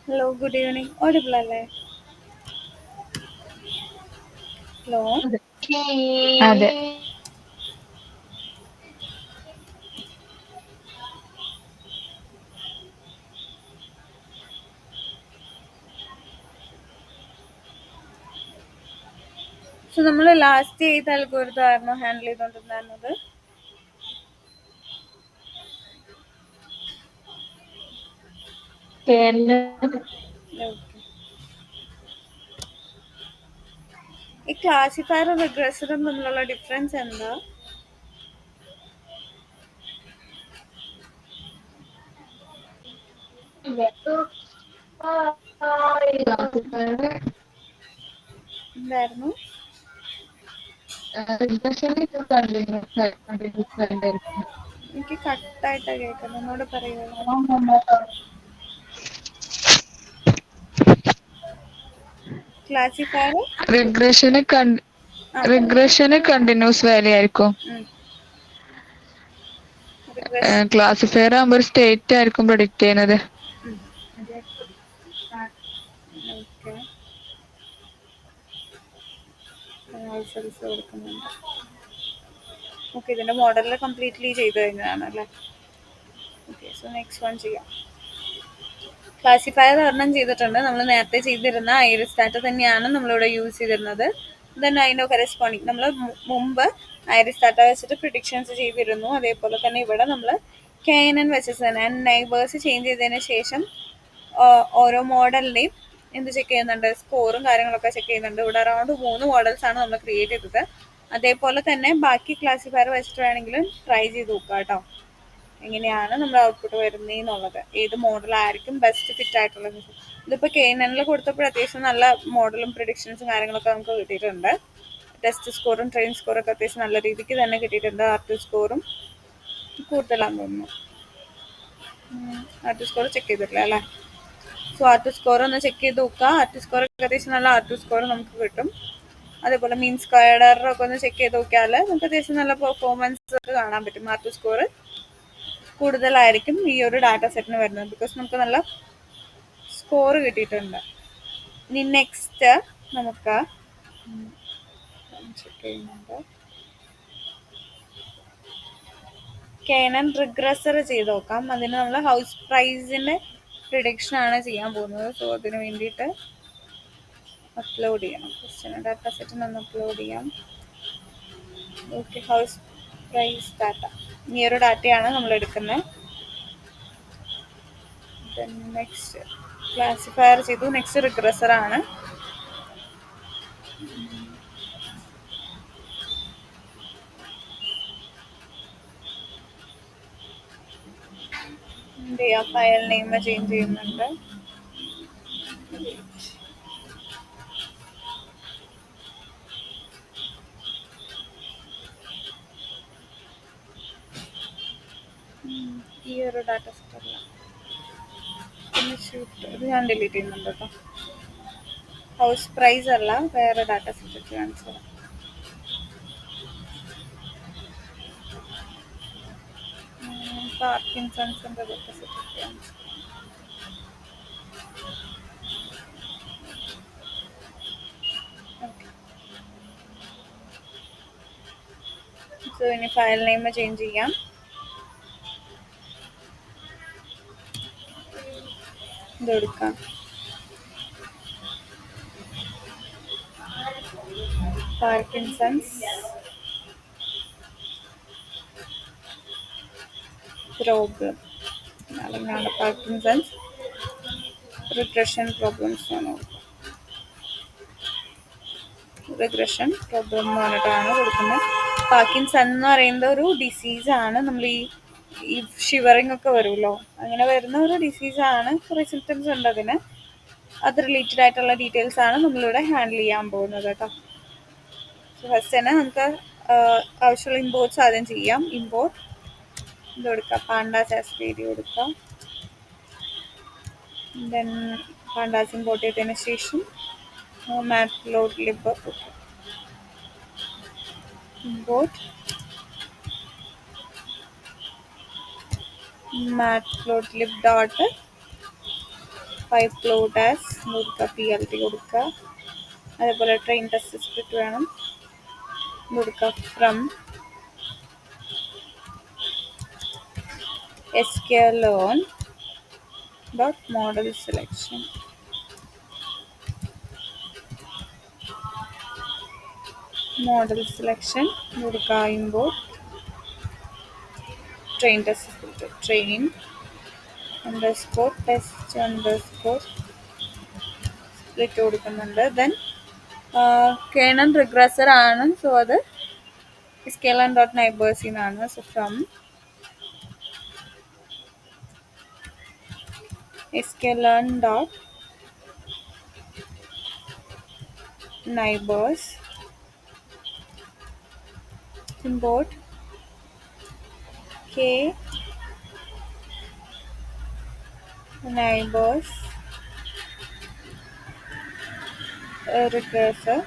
Hello good evening audible അല്ലേ? Hello. അതെ. അതെ. സോ നമ്മൾ ലാസ്റ്റ് ചെയ്ത അൽഗോരിതം ആയിരുന്നു ഹാൻഡിൽ ചെയ്തോണ്ടിരുന്നത്. ഈ ക്ലാസിഫയറും റിഗ്രസറും തമ്മിലുള്ള ഡിഫറൻസ് എന്താ? എന്തായിരുന്നു? എനിക്ക് കട്ടായിട്ടാ കേൾക്കുന്നത്, ഒന്നുകൂടെ പറയുമോ? ക്ലാസിഫയർ റിഗ്രഷന് കണ്ടിന്യൂസ് വാല്യൂ ആയിരിക്കും. ക്ലാസിഫയർ ആകുമ്പോൾ ഒരു സ്റ്റേറ്റ് ആയിരിക്കും പ്രൊഡിക്റ്റ് ചെയ്യുന്നത്. ഓക്കെ. കൊടുക്കുന്നുണ്ട്. ഓക്കെ, ഇതിന്റെ മോഡലിൽ കംപ്ലീറ്റ്ലി ചെയ്ത് കഴിഞ്ഞതാണല്ലേ. ഓക്കെ, സോ നെക്സ്റ്റ് വൺ ചെയ്യാം. ക്ലാസിഫയർ ഒരെണ്ണം ചെയ്തിട്ടുണ്ട്. നമ്മൾ നേരത്തെ ചെയ്തിരുന്ന ഐറിസ്റ്റാറ്റ തന്നെയാണ് നമ്മളിവിടെ യൂസ് ചെയ്തിരുന്നത്. ദെൻ അതിൻ്റെ കറസ്പോണ്ടിങ് നമ്മൾ മുമ്പ് ഐറിസ്റ്റാറ്റ വെച്ചിട്ട് പ്രിഡിക്ഷൻസ് ചെയ്തിരുന്നു. അതേപോലെ തന്നെ ഇവിടെ നമ്മൾ KNN വെച്ചിട്ട് തന്നെ നെയ്ബേഴ്സ് ചേഞ്ച് ചെയ്തതിന് ശേഷം ഓരോ മോഡലിൻ്റെയും എന്ത് ചെക്ക് ചെയ്യുന്നുണ്ട്, സ്കോറും കാര്യങ്ങളൊക്കെ ചെക്ക് ചെയ്യുന്നുണ്ട്. ഇവിടെ അറൗണ്ട് 3 മോഡൽസ് ആണ് നമ്മൾ ക്രിയേറ്റ് ചെയ്തത്. അതേപോലെ തന്നെ ബാക്കി ക്ലാസിഫയർ വെച്ചിട്ട് വേണമെങ്കിലും ട്രൈ ചെയ്ത് നോക്കുക കേട്ടോ, എങ്ങനെയാണ് നമ്മുടെ ഔട്ട്പുട്ട് വരുന്നതെന്നുള്ളത്, ഏത് മോഡലായിരിക്കും ബെസ്റ്റ് ഫിറ്റ് ആയിട്ടുള്ളത്. ഇതിപ്പോൾ KNN കൊടുത്തപ്പോൾ അത്യാവശ്യം നല്ല മോഡലും പ്രിഡിക്ഷൻസും കാര്യങ്ങളൊക്കെ നമുക്ക് കിട്ടിയിട്ടുണ്ട്. ടെസ്റ്റ് സ്കോറും ട്രെയിൻ സ്കോറും ഒക്കെ അത്യാവശ്യം നല്ല രീതിക്ക് തന്നെ കിട്ടിയിട്ടുണ്ട്. R2 സ്കോറും കൂടുതലാണെന്ന് തോന്നുന്നു. R2 സ്കോർ ചെക്ക് ചെയ്തിട്ടില്ല അല്ലേ? സോ R2 സ്കോർ ഒന്ന് ചെക്ക് ചെയ്ത് നോക്കുക. R2 സ്കോർ അത്യാവശ്യം നല്ല R2 സ്കോർ നമുക്ക് കിട്ടും. അതേപോലെ മീൻ സ്ക്വയർഡറൊക്കെ ഒന്ന് ചെക്ക് ചെയ്ത് നോക്കിയാൽ നമുക്ക് അത്യാവശ്യം നല്ല പെർഫോമൻസ് കാണാൻ പറ്റും. R2 സ്കോർ കൂടുതലായിരിക്കും ഈ ഒരു ഡാറ്റ സെറ്റിന് വരുന്നത്, ബിക്കോസ് നമുക്ക് നല്ല സ്കോർ കിട്ടിയിട്ടുണ്ട്. ഇനി നെക്സ്റ്റ് നമുക്ക് ചെക്ക് ചെയ്യുന്നുണ്ട്, KNN റിഗ്രസർ ചെയ്ത് നോക്കാം. അതിന് നമ്മൾ ഹൗസ് പ്രൈസിൻ്റെ പ്രിഡിക്ഷൻ ആണ് ചെയ്യാൻ പോകുന്നത്. സോ അതിന് വേണ്ടിയിട്ട് അപ്ലോഡ് ചെയ്യണം. ക്വസ്റ്റ്യൻ ഡാറ്റ സെറ്റിന് ഒന്ന് അപ്ലോഡ് ചെയ്യാം. ഓക്കെ, ഹൗസ് പ്രൈസ് ഡാറ്റ, ഈ ഒരു ഡാറ്റയാണ് നമ്മൾ എടുക്കുന്നത്. നെക്സ്റ്റ് ക്ലാസിഫയർ ചെയ്തു. നെക്സ്റ്റ് റിഗ്രസർ ആണ്. ഫയൽ നെയിം ചേഞ്ച് ചെയ്യുന്നുണ്ട്. ഈ ഒരു ഡാറ്റ സെറ്റ് അല്ല, ഇത് ഞാൻ ഡിലീറ്റ് ചെയ്യുന്നുണ്ട് കേട്ടോ. ഹൗസ് പ്രൈസ് അല്ല, വേറെ ഡാറ്റ സെറ്റ് കാണിച്ചു തരാം. പാർക്കിൻസൺസിൻ്റെ ഡാറ്റ സെറ്റ് കാണിച്ചു. സോ ഇനി ഫയൽ നെയിം ചേഞ്ച് ചെയ്യാം. ഇതെടുക്കാം. പാർക്കിൻസൺസ് പ്രോബ്ലം, അല്ലെങ്കിൽ പാർക്കിൻസൺസ് റിഗ്രഷൻ പ്രോബ്ലംസ് ആണ്. റിഗ്രഷൻ പ്രോബ്ലം എന്ന് പറഞ്ഞിട്ടാണ് കൊടുക്കുന്നത്. പാർക്കിൻസൺ എന്ന് പറയുന്നത് ഒരു ഡിസീസാണ്. നമ്മൾ ഈ ഷിവറിങ് ഒക്കെ വരുമല്ലോ, അങ്ങനെ വരുന്ന ഒരു ഡിസീസാണ്. കുറേ സിംറ്റംസ് ഉണ്ട് അതിന്. അത് റിലേറ്റഡ് ആയിട്ടുള്ള ഡീറ്റെയിൽസ് ആണ് നമ്മളിവിടെ ഹാൻഡിൽ ചെയ്യാൻ പോകുന്നത് കേട്ടോ. സോ ഫസ്റ്റ് തന്നെ നമുക്ക് ആവശ്യമുള്ള ഇമ്പോർട്ട്സ് ആദ്യം ചെയ്യാം. ഇമ്പോർട്ട് ഇത് കൊടുക്കാം, പാണ്ടാസ് ആസ്പേരി കൊടുക്കാം. ദെൻ പാണ്ടാസ് ഇമ്പോർട്ട് ചെയ്തതിന് ശേഷം matplotlib import matplotlib dot pyplot as കൊടുക്കുക, PLT കൊടുക്കുക. അതേപോലെ ട്രെയിൻ ടെസ്റ്റ് സ്ക്രിപ്റ്റ് വേണം കൊടുക്കുക. From sklearn dot model selection. Model selection കൊടുക്കുക. import train test script, train underscore test underscore split കൊടുക്കുന്നുണ്ട്. ദെൻ കേണൽ റിഗ്രസർ ആണ്, സോ അത് sklearn dot neighbors എന്നാണ്. So from sklearn dot neighbors import k neighbors regressor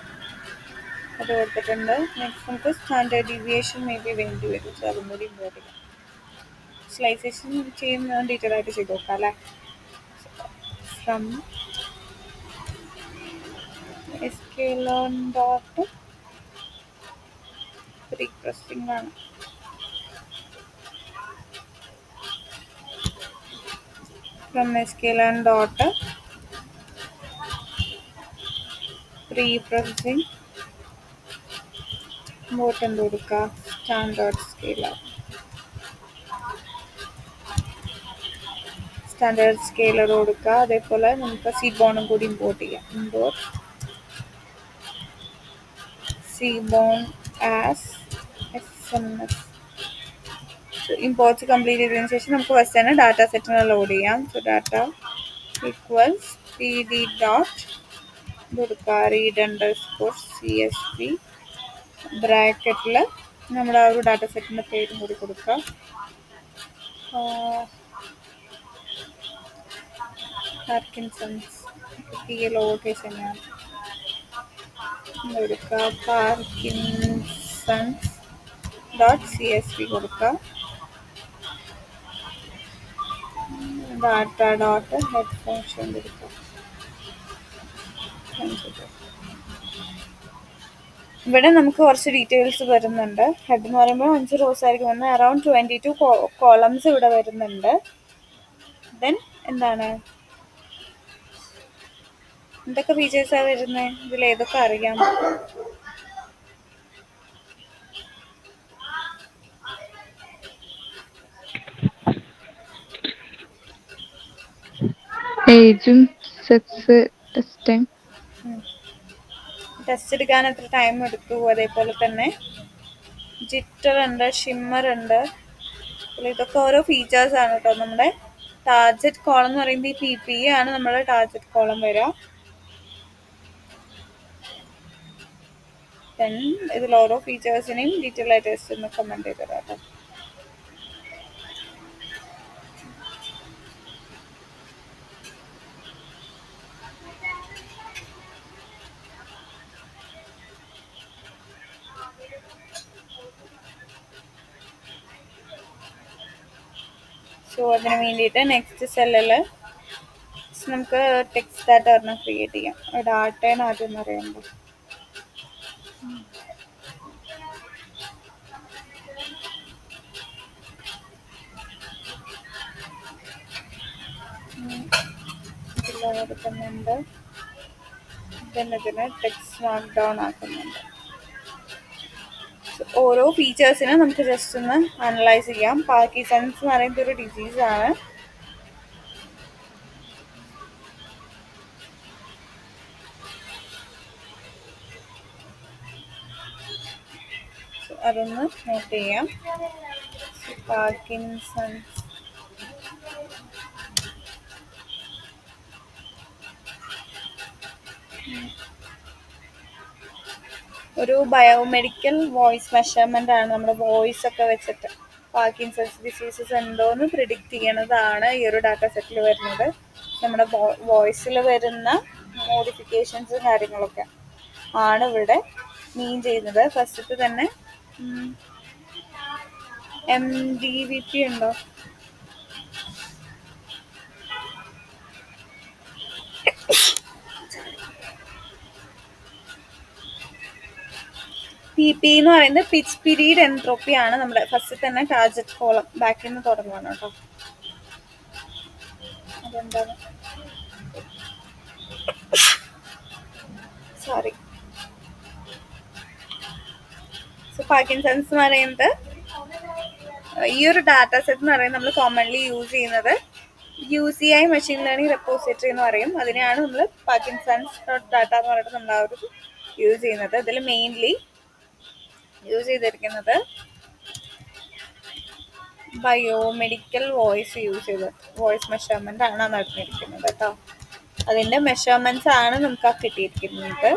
അത് കൊടുത്തിട്ടുണ്ട്. Next നമുക്ക് standard deviation may be വേണ്ടി വരും, സോ അതും കൂടി ഇമ്പോർട്ട് ചെയ്യാം. സ്ലൈസേഷൻ ചെയ്യുന്ന ഡീറ്റെയിൽ ആയിട്ട് ചെയ്ത് നോക്കാം അല്ലേ. ഫ്രം sklearn dot പ്രീപ്രോസസ്സിംഗ് ആണ്. From sklearn dot preprocessing import എന്ത് കൊടുക്കുക, സ്റ്റാൻഡേർഡ് സ്കെയിലർ. സ്റ്റാൻഡേർഡ് സ്കെയിലർ കൊടുക്കുക. അതേപോലെ നമുക്ക് സീബോണും കൂടി ഇമ്പോർട്ട് ചെയ്യാം. Import seaborn as SMS. Imports complete ചെയ്തതിനു ശേഷം നമുക്ക് ഫസ്റ്റ് തന്നെ ഡാറ്റ സെറ്റിനെ ലോഡ് ചെയ്യാം. So data equals PD dot കൊടുക്കുക, റീഡ് അണ്ടർസ്കോർ CSV ബ്രാക്കറ്റിൽ നമ്മുടെ ആ ഒരു ഡാറ്റ സെറ്റിൻ്റെ പേരും കൂടി കൊടുക്കുക. പാർക്കിൻസൺസ് ലോവർ കേസ് തന്നെയാണ് കൊടുക്കുക. പാർക്കിൻസൺസ് ഡോട്ട് CSV കൊടുക്കുക. ഡാറ്റ ഡോട്ട് ഹെഡ് ഫംഗ്ഷൻ കൊടുക്കുക. ഇവിടെ നമുക്ക് കുറച്ച് ഡീറ്റെയിൽസ് വരുന്നുണ്ട്. ഹെഡ് എന്ന് പറയുമ്പോൾ 5 റോസ് ആയിരിക്കും വന്നത്. അറൗണ്ട് 22 കോളംസ് ഇവിടെ വരുന്നുണ്ട്. ദെൻ എന്താണ്, എന്തൊക്കെ ഫീച്ചേഴ്സാണ് വരുന്നത്, ഇതിൽ ഏതൊക്കെ അറിയാം. ഏജും സെക്സ് ടെസ്റ്റിംഗ്. ടെസ്റ്റ് എടുക്കാൻ എത്ര ടൈം എടുത്തു, അതേപോലെ തന്നെ ജിറ്റർ ഉണ്ട്, ഷിമ്മർ ഉണ്ട്. ഇതൊക്കെ ഓരോ ഫീച്ചേഴ്സ് ആണ് കേട്ടോ. നമ്മുടെ ടാർജറ്റ് കോളം എന്ന് പറയുന്നത് ഈ PPE ആണ് നമ്മുടെ ടാർജറ്റ് കോളം വരിക. ദെൻ ഇതിൽ ഓരോ ഫീച്ചേഴ്സിനെയും ഡീറ്റെയിൽ ആയിട്ട് ജസ്റ്റ് ഒന്ന് കമൻറ്റ് ചെയ്ത് തരാം കേട്ടോ. സോ അതിന് വേണ്ടിയിട്ട് നെക്സ്റ്റ് സെല്ലിൽ നമുക്ക് ടെക്സ്റ്റ് ഡാറ്റ ഒരെണ്ണം ക്രിയേറ്റ് ചെയ്യാം. ഡാറ്റേനെ ആദ്യം പറയുമ്പോൾ എടുക്കുന്നുണ്ട്. ഇതിന് ടെക്സ്റ്റ് മാർക്ക് ഡൗൺ ആക്കുന്നുണ്ട്. ഓരോ ഫീച്ചേഴ്സിനെ നമുക്ക് ജസ്റ്റ് ഒന്ന് അനലൈസ് ചെയ്യാം. പാർക്കിൻസൺസ് എന്ന് പറയുന്നത് ഒരു ഡിസീസാണ്. അതൊന്ന് നോട്ട് ചെയ്യാം. പാർക്കിൻസൺസ് ഒരു ബയോമെഡിക്കൽ വോയിസ് മെഷർമെൻ്റ് ആണ്. നമ്മുടെ വോയിസ് ഒക്കെ വെച്ചിട്ട് പാർക്കിൻസൺസ് ഡിസീസസ് ഉണ്ടോയെന്ന് പ്രിഡിക്റ്റ് ചെയ്യണതാണ് ഈ ഒരു ഡാറ്റ സെറ്റിൽ വരുന്നത്. നമ്മുടെ വോയിസിൽ വരുന്ന മോഡിഫിക്കേഷൻസും കാര്യങ്ങളൊക്കെ ആണ് ഇവിടെ മീൻ ചെയ്യുന്നത്. ഫസ്റ്റത്തെ തന്നെ MDVP ഉണ്ടോ, PP എന്ന് പറയുന്നത് പിച്ച് പീരീഡ് എൻട്രോപ്പി ആണ്. നമ്മുടെ ഫസ്റ്റ് തന്നെ ടാർജറ്റ് കോളം ബാക്കിൽ നിന്ന് തുടങ്ങുവാണ് കേട്ടോ. അതെന്താണ്, സോറി. സോ പാർക്കിൻസൺസ് എന്ന് പറയുന്നത് ഈ ഒരു ഡാറ്റ സെറ്റ് എന്ന് പറയുന്നത് നമ്മൾ കോമൺലി യൂസ് ചെയ്യുന്നത് UCI മെഷീൻ ലേണിംഗ് റെപ്പോസിറ്ററി എന്ന് പറയും. അതിനെയാണ് നമ്മൾ പാർക്കിൻസൺസ് ഡാറ്റ എന്ന് പറഞ്ഞിട്ട് നമ്മൾ ആ ഒരു യൂസ് ചെയ്യുന്നത്. ഇതിൽ മെയിൻലി യൂസ് ചെയ്തിരിക്കുന്നത് ബയോമെഡിക്കൽ വോയിസ് മെഷർമെന്റ് ആണ് നടന്നിരിക്കുന്നത് കേട്ടോ. അതിന്റെ മെഷർമെന്റ്സ് ആണ് നമുക്ക് കിട്ടിയിരിക്കുന്നത്.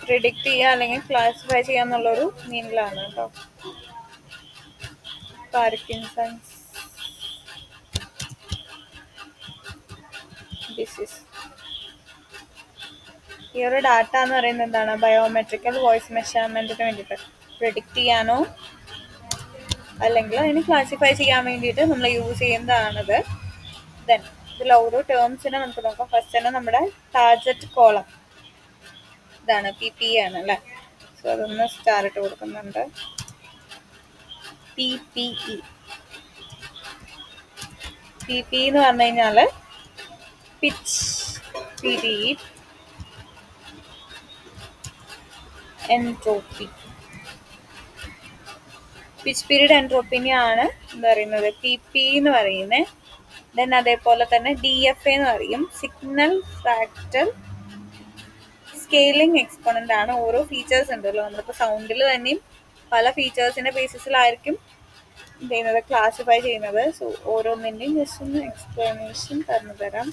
പ്രിഡിക്റ്റ് ചെയ്യുക അല്ലെങ്കിൽ ക്ലാസിഫൈ ചെയ്യാന്നുള്ളൊരു മീനിലാണ് കേട്ടോ പാർക്കിൻസൺസ് ഡിസീസ്. ഈ ഒരു ഡാറ്റ എന്ന് പറയുന്നത് എന്താണ്, ബയോമെട്രിക്കൽ വോയിസ് മെഷർമെന്റിന് വേണ്ടിയിട്ട് പ്രിഡിക്റ്റ് ചെയ്യാനോ അല്ലെങ്കിൽ അതിന് ക്ലാസിഫൈ ചെയ്യാൻ വേണ്ടിയിട്ട് നമ്മൾ യൂസ് ചെയ്യുന്നതാണത്. ദെൻ ഇതിൽ ഓരോ ടേംസിനെ നമുക്ക് നോക്കാം. ഫസ്റ്റ് തന്നെ നമ്മുടെ ടാർജറ്റ് കോളം ഇതാണ്, PP ആണ് അല്ലേ. സോ അതൊന്ന് സ്റ്റാർ ഇട്ട് കൊടുക്കുന്നുണ്ട്. PPE എന്ന് പറഞ്ഞു കഴിഞ്ഞാൽ pitch period entropy. Pitch period എൻട്രോപ്പിനെയാണ് എന്താ പറയുന്നത് PP എന്ന് പറയുന്നത്. ദെൻ അതേപോലെ തന്നെ DFA എന്ന് പറയും, സിഗ്നൽ ഫ്രാക്റ്റൽ സ്കെയിലിംഗ് എക്സ്പോണന്റ് ആണ്. ഓരോ ഫീച്ചേഴ്സ് ഉണ്ടല്ലോ, നമ്മളിപ്പോൾ സൗണ്ടിൽ തന്നെയും പല ഫീച്ചേഴ്സിന്റെ ബേസിസിലായിരിക്കും ചെയ്യുന്നത്, ക്ലാസിഫൈ ചെയ്യുന്നത്. സോ ഓരോന്നിൻ്റെയും ജസ്റ്റ് ഒന്ന് എക്സ്പ്ലനേഷൻ പറഞ്ഞു തരാം.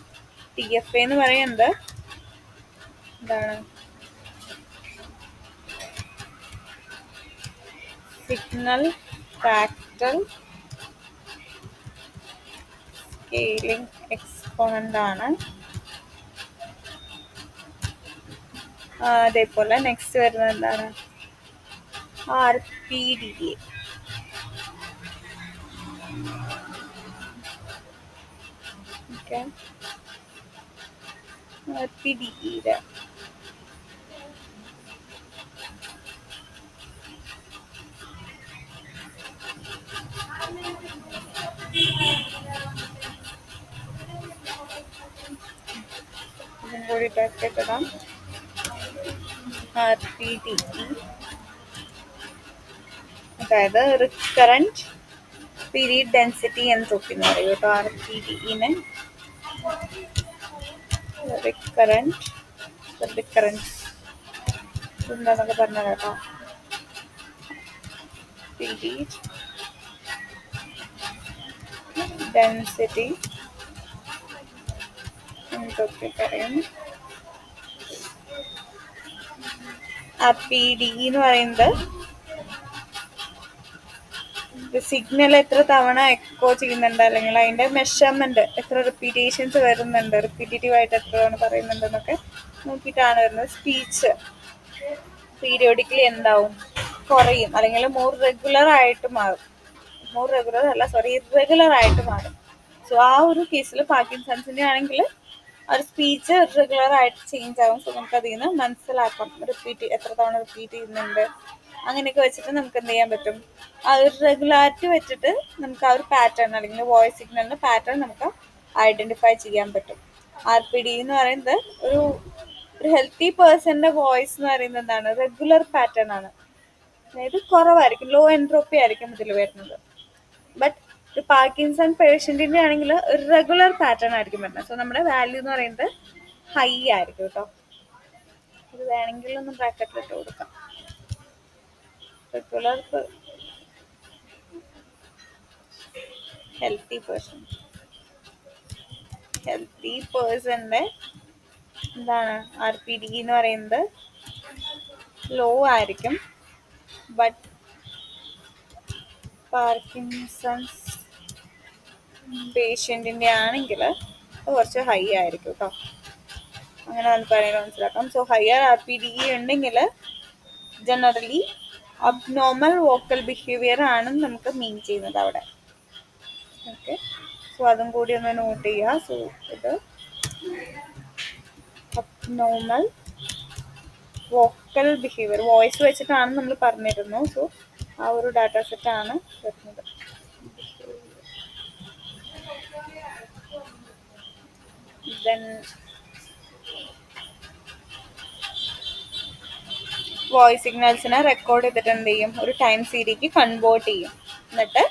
DFA എന്ന് പറയുന്നത് എന്താണ്, സിഗ്നൽ ഫ്രാക്റ്റൽ സ്കെയിലിംഗ് എക്സ്പോണന്റ് ആണ്. അതേപോലെ നെക്സ്റ്റ് വരുന്നത് എന്താണ്, RPDA. ഓക്കെ, RPDA ഇതും കൂടി ഇടാം. RPDE അതായത് റിക്കറന്റ് പീരീഡ് ഡെൻസിറ്റി എൻട്രോപ്പി എന്ന് പറയും കേട്ടോ. RPDE-നെ റിക്കറൻസ് എന്താന്നൊക്കെ പറഞ്ഞ കേട്ടോ. പീരീഡ് ഡെൻസിറ്റി എൻട്രോപ്പി പറയും. RPDE എന്ന് പറയുന്നത് സിഗ്നൽ എത്ര തവണ എക്കോ ചെയ്യുന്നുണ്ട് അല്ലെങ്കിൽ അതിന്റെ മെഷർമെന്റ് എത്ര റിപ്പീറ്റേഷൻസ് വരുന്നുണ്ട്, റിപ്പീറ്റേറ്റീവ് ആയിട്ട് എത്ര തവണ പറയുന്നുണ്ട് എന്നൊക്കെ നോക്കിയിട്ടാണ് വരുന്നത്. സ്പീച്ച് പീരിയോഡിക്കലി എന്താവും, കുറയും അല്ലെങ്കിൽ ഇറഗുലർ ആയിട്ട് മാറും. സോ ആ ഒരു കേസിൽ പാർക്കിൻസൺസിന്റെ ആണെങ്കിൽ ഒരു സ്പീച്ച് ഇറഗുലർ ആയിട്ട് ചേഞ്ച് ആകും. സോ നമുക്ക് അതിൽ നിന്ന് മനസ്സിലാക്കാം എത്ര തവണ റിപ്പീറ്റ് ചെയ്യുന്നുണ്ട്. അങ്ങനെയൊക്കെ വെച്ചിട്ട് നമുക്ക് എന്ത് ചെയ്യാൻ പറ്റും, ആ ഒരു റെഗുലാരിറ്റി വെച്ചിട്ട് നമുക്ക് ആ ഒരു പാറ്റേൺ അല്ലെങ്കിൽ വോയിസ് സിഗ്നലിന്റെ പാറ്റേൺ നമുക്ക് ഐഡന്റിഫൈ ചെയ്യാൻ പറ്റും. RPD എന്ന് പറയുന്നത് ഒരു ഹെൽത്തി പേഴ്സന്റെ വോയിസ് എന്ന് പറയുന്നത് എന്താണ്, റെഗുലർ പാറ്റേൺ ആണ്. അതായത് കുറവായിരിക്കും, ലോ എൻട്രോപ്പി ആയിരിക്കും ഇതിൽ വരുന്നത്. ബട്ട് ഒരു പാർക്കിൻസൺ പേഷ്യന്റിന്റെ ആണെങ്കിൽ ഒരു റെഗുലർ പാറ്റേൺ ആയിരിക്കും വരുന്നത്. സോ നമ്മുടെ വാല്യൂ എന്ന് പറയുന്നത് ഹൈ ആയിരിക്കും കേട്ടോ. ഇത് വേണമെങ്കിൽ ഒന്ന് ബ്രാക്കറ്റിലിട്ട് കൊടുക്കാം. റെഗുലർ ഹെൽത്തി പേഴ്സന്റെ എന്താണ് RPD എന്ന് പറയുന്നത് ലോ ആയിരിക്കും. ബട്ട് പാർക്കിൻസൺസ് പേഷ്യന്റിന്റെ ആണെങ്കിൽ കുറച്ച് ഹൈ ആയിരിക്കും കേട്ടോ. അങ്ങനെ നമുക്ക് പറയുന്നത് മനസ്സിലാക്കാം. സോ ഹയർ RPD ഉണ്ടെങ്കിൽ ജനറലി അബ്നോർമൽ വോക്കൽ ബിഹേവിയർ ആണ് നമുക്ക് മീൻ ചെയ്യുന്നത് അവിടെ. ഓക്കെ, സോ അതും കൂടി ഒന്ന് നോട്ട് ചെയ്യുക. സോ ഇത് അബ്നോർമൽ വോക്കൽ ബിഹേവിയർ വോയിസ് വെച്ചിട്ടാണ് നമ്മൾ പറഞ്ഞിരുന്നു. സോ ആ ഒരു ഡാറ്റ സെറ്റാണ് വരുന്നത്. ദെൻ വോയിസ് സിഗ്നൽസിനെ റെക്കോർഡ് ചെയ്തിട്ട് എന്ത് ചെയ്യും, ഒരു ടൈം സീരീക്ക് കൺവേർട്ട് ചെയ്യും. എന്നിട്ട്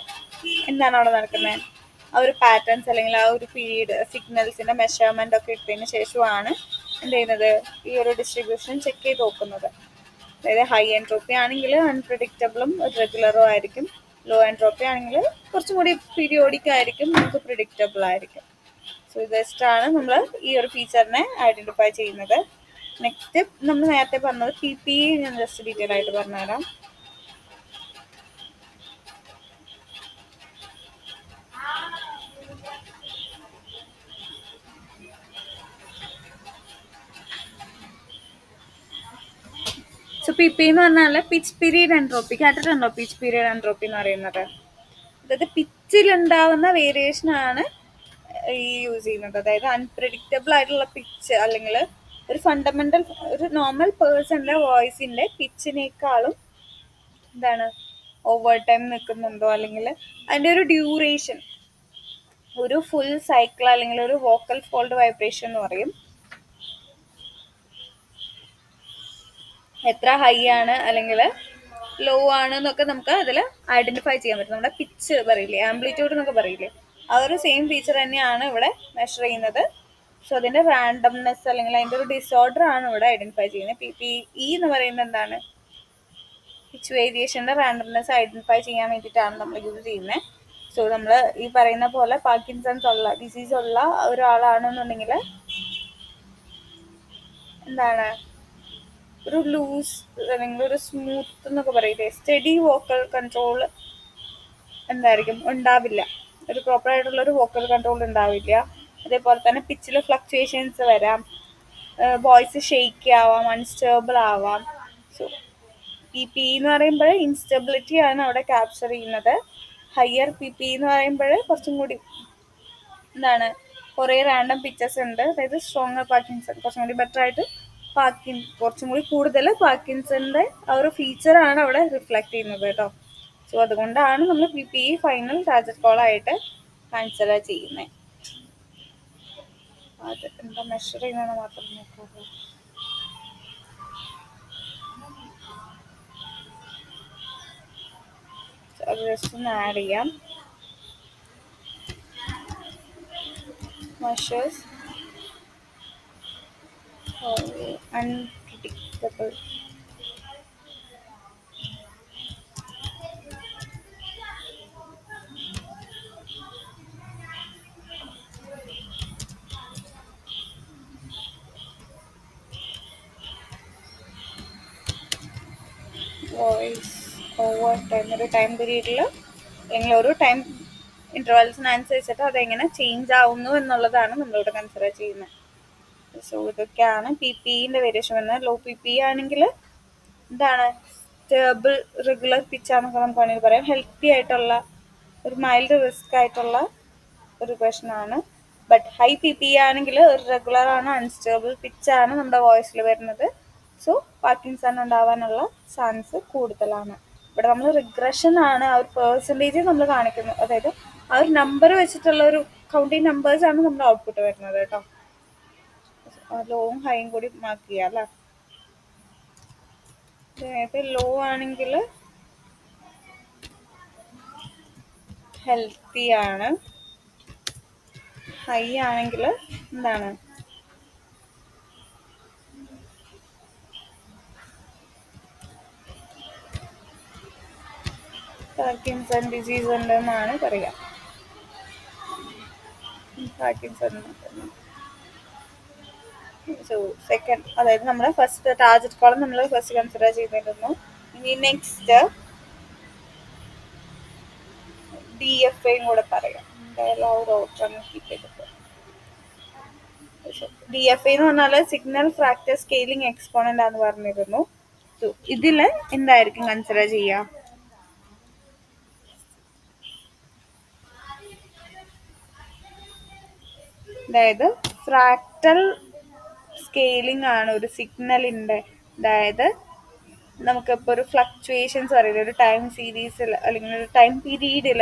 എന്താണ് അവിടെ നടക്കുന്നത്, ആ ഒരു പാറ്റേൺസ് അല്ലെങ്കിൽ ആ ഒരു പീരീഡ് സിഗ്നൽസിന്റെ മെഷർമെന്റ് ഒക്കെ ഇട്ടതിന് ശേഷമാണ് എന്ത് ചെയ്യുന്നത്, ഈ ഒരു ഡിസ്ട്രിബ്യൂഷൻ ചെക്ക് ചെയ്ത് നോക്കുന്നത്. അതായത് ഹൈ എൻട്രോപ്പി ആണെങ്കിൽ അൺപ്രിഡിക്റ്റബിളും റെഗുലറും ആയിരിക്കും, ലോ എൻട്രോപ്പി ആണെങ്കിൽ കുറച്ചും കൂടി പീരിയോഡിക് ആയിരിക്കും, നമുക്ക് പ്രിഡിക്റ്റബിൾ ആയിരിക്കും. സോ ഇത് വെച്ചിട്ടാണ് നമ്മൾ ഈ ഒരു ഫീച്ചറിനെ ഐഡന്റിഫൈ ചെയ്യുന്നത്. നെക്സ്റ്റ് നമ്മൾ നേരത്തെ പറഞ്ഞത് PPE ഞാൻ ജസ്റ്റ് ഡീറ്റെയിൽ ആയിട്ട് പറഞ്ഞുതരാം. സോ PPE എന്ന് പറഞ്ഞാൽ പിച്ച് പീരീഡ് എൻട്രോപ്പി. കേട്ടിട്ടുണ്ടോ പിച്ച് പീരീഡ് എൻട്രോപ്പി എന്ന് പറയുന്നത്? അതായത് പിച്ചിലുണ്ടാവുന്ന വേരിയേഷൻ ആണ് ഈ യൂസ് ചെയ്യുന്നത്. അതായത് അൺപ്രഡിക്റ്റബിൾ ആയിട്ടുള്ള പിച്ച് അല്ലെങ്കിൽ ഒരു ഫണ്ടമെന്റൽ ഒരു നോർമൽ പേഴ്സന്റെ വോയിസിന്റെ പിച്ചിനേക്കാളും എന്താണ് ഓവർ ടൈം നിൽക്കുന്നുണ്ടോ, അല്ലെങ്കിൽ അതിന്റെ ഒരു ഡ്യൂറേഷൻ, ഒരു ഫുൾ സൈക്കിൾ അല്ലെങ്കിൽ ഒരു വോക്കൽ ഫോൾഡ് വൈബ്രേഷൻ എന്ന് പറയും, എത്ര ഹൈ ആണ് അല്ലെങ്കിൽ ലോ ആണ് എന്നൊക്കെ നമുക്ക് അതിൽ ഐഡന്റിഫൈ ചെയ്യാൻ പറ്റും. നമ്മുടെ പിച്ച് പറയില്ലേ, ആംപ്ലിറ്റ്യൂഡ് എന്നൊക്കെ പറയില്ലേ, ആ ഒരു സെയിം ഫീച്ചർ തന്നെയാണ് ഇവിടെ മെഷർ ചെയ്യുന്നത്. സോ അതിന്റെ റാൻഡംനെസ് അല്ലെങ്കിൽ അതിന്റെ ഒരു ഡിസോർഡർ ആണ് ഇവിടെ ഐഡന്റിഫൈ ചെയ്യുന്നത്. PPE എന്ന് പറയുന്നത് എന്താണ്, പിച്ച് വേരിയേഷന്റെ റാൻഡംനെസ് ഐഡന്റിഫൈ ചെയ്യാൻ വേണ്ടിയിട്ടാണ് നമ്മൾ യൂസ് ചെയ്യുന്നത്. സോ നമ്മൾ ഈ പറയുന്ന പോലെ പാർക്കിൻസൺസ് ഉള്ള ഡിസീസ് ഉള്ള ഒരാളാണെന്നുണ്ടെങ്കിൽ എന്താണ് ഒരു ലൂസ് അല്ലെങ്കിൽ ഒരു സ്മൂത്ത് എന്നൊക്കെ പറയില്ലേ, സ്റ്റഡി വോക്കൽ കൺട്രോൾ എന്തായിരിക്കും, ഉണ്ടാവില്ല. ഒരു പ്രോപ്പർ ആയിട്ടുള്ള ഒരു വോക്കൽ കൺട്രോൾ ഉണ്ടാവില്ല. അതേപോലെ തന്നെ പിച്ചിൽ ഫ്ലക്ച്വേഷൻസ് വരാം, വോയിസ് ഷെയ്ക്ക് ആവാം, അൺസ്റ്റേബിൾ ആവാം. സോ PPE എന്ന് പറയുമ്പോൾ ഇൻസ്റ്റബിലിറ്റി ആണ് അവിടെ ക്യാപ്ചർ ചെയ്യുന്നത്. ഹയർ PPE എന്ന് പറയുമ്പോൾ കുറച്ചും കൂടി എന്താണ്, കുറേ റാൻഡം പിക്ചേഴ്സ് ഉണ്ട്. അതായത് സ്ട്രോങ്ങർ പാർക്കിൻസൺ, കുറച്ചും കൂടി ബെറ്റർ ആയിട്ട് കുറച്ചും കൂടി കൂടുതൽ പാർക്കിൻസന്റെ ആ ഒരു ഫീച്ചറാണ് അവിടെ റിഫ്ലക്ട് ചെയ്യുന്നത് കേട്ടോ. സോ അതുകൊണ്ടാണ് നമ്മൾ PPE ഫൈനൽ ടാർഗറ്റ് കോൾ ആയിട്ട് കൺസിഡർ ചെയ്യുന്നത്. അത് എന്താ മെഷർ ചെയ്യുന്നത് മാത്രം നോക്കാമല്ലോ. അത് ജസ്റ്റ് ഒന്ന് ആഡ് ചെയ്യാം. measures unpredictable voice over time, ഒരു ടൈം പീരീഡിൽ അല്ലെങ്കിൽ ഒരു ടൈം ഇൻ്റർവെൽസിനനുസരിച്ചിട്ട് അതെങ്ങനെ ചേഞ്ച് ആവുന്നു എന്നുള്ളതാണ് നമ്മളിവിടെ കൺസിഡർ ചെയ്യുന്നത്. സോ ഇതൊക്കെയാണ് PPEന്റെ വേരിയേഷൻ വരുന്നത്. ലോ PPE ആണെങ്കിൽ എന്താണ്, സ്റ്റേബിൾ റെഗുലർ പിച്ചാന്നൊക്കെ നമുക്ക് വേണമെങ്കിൽ പറയാം. ഹെൽത്തി ആയിട്ടുള്ള ഒരു മൈൽഡ് റിസ്ക് ആയിട്ടുള്ള ഒരു ക്വസ്റ്റനാണ്. ബട്ട് ഹൈ PPE ആണെങ്കിൽ ഒരു റെഗുലർ ആണ്, അൺസ്റ്റേബിൾ പിച്ചാണ് നമ്മുടെ വോയിസിൽ വരുന്നത്. സോ പാർക്കിൻസൺ ഉണ്ടാവാനുള്ള ചാൻസ് കൂടുതലാണ്. ഇവിടെ നമ്മൾ റിഗ്രഷൻ ആണ്, ആ ഒരു പേഴ്സൻറ്റേജ് നമ്മൾ കാണിക്കുന്നത്. അതായത് ആ ഒരു നമ്പർ വെച്ചിട്ടുള്ള ഒരു കൗണ്ടിങ് നമ്പേഴ്സ് ആണ് നമ്മുടെ ഔട്ട്പുട്ട് വരുന്നത് കേട്ടോ. ലോവും ഹൈയും കൂടി മാർക്ക് ചെയ്യാം അല്ലേ. അതായത് ലോ ആണെങ്കിൽ ഹെൽത്തി ആണ്, ഹൈ ആണെങ്കിൽ എന്താണ് പാർക്കിൻസൺ ഡിസീസ് ഉണ്ടെന്നാണ് പറയാം. പാർക്കിൻസൺ സോ സെക്കൻഡ്, അതായത് നമ്മുടെ ഫസ്റ്റ് ടാർഗറ്റ് കോളം നമ്മൾ ഫസ്റ്റ് കൺസിഡർ ചെയ്തിരുന്നു. ഇനി നെക്സ്റ്റ് DFAയും കൂടെ പറയാം. DFA എന്ന് പറഞ്ഞാൽ സിഗ്നൽ ഫ്രാക്ചർ സ്കെയിലിംഗ് എക്സ്പോണന്റ് ആണെന്ന് പറഞ്ഞിരുന്നു. സോ ഇതില് എന്തായിരിക്കും കൺസിഡർ ചെയ്യുക, അതായത് ഫ്രാക്ടൽ സ്കെയിലിംഗ് ആണ് ഒരു സിഗ്നലിൻ്റെ. അതായത് നമുക്കിപ്പോൾ ഒരു ഫ്ലക്ച്വേഷൻസ് പറയുന്നത് ഒരു ടൈം സീരീസിൽ അല്ലെങ്കിൽ ഒരു ടൈം പീരീഡിൽ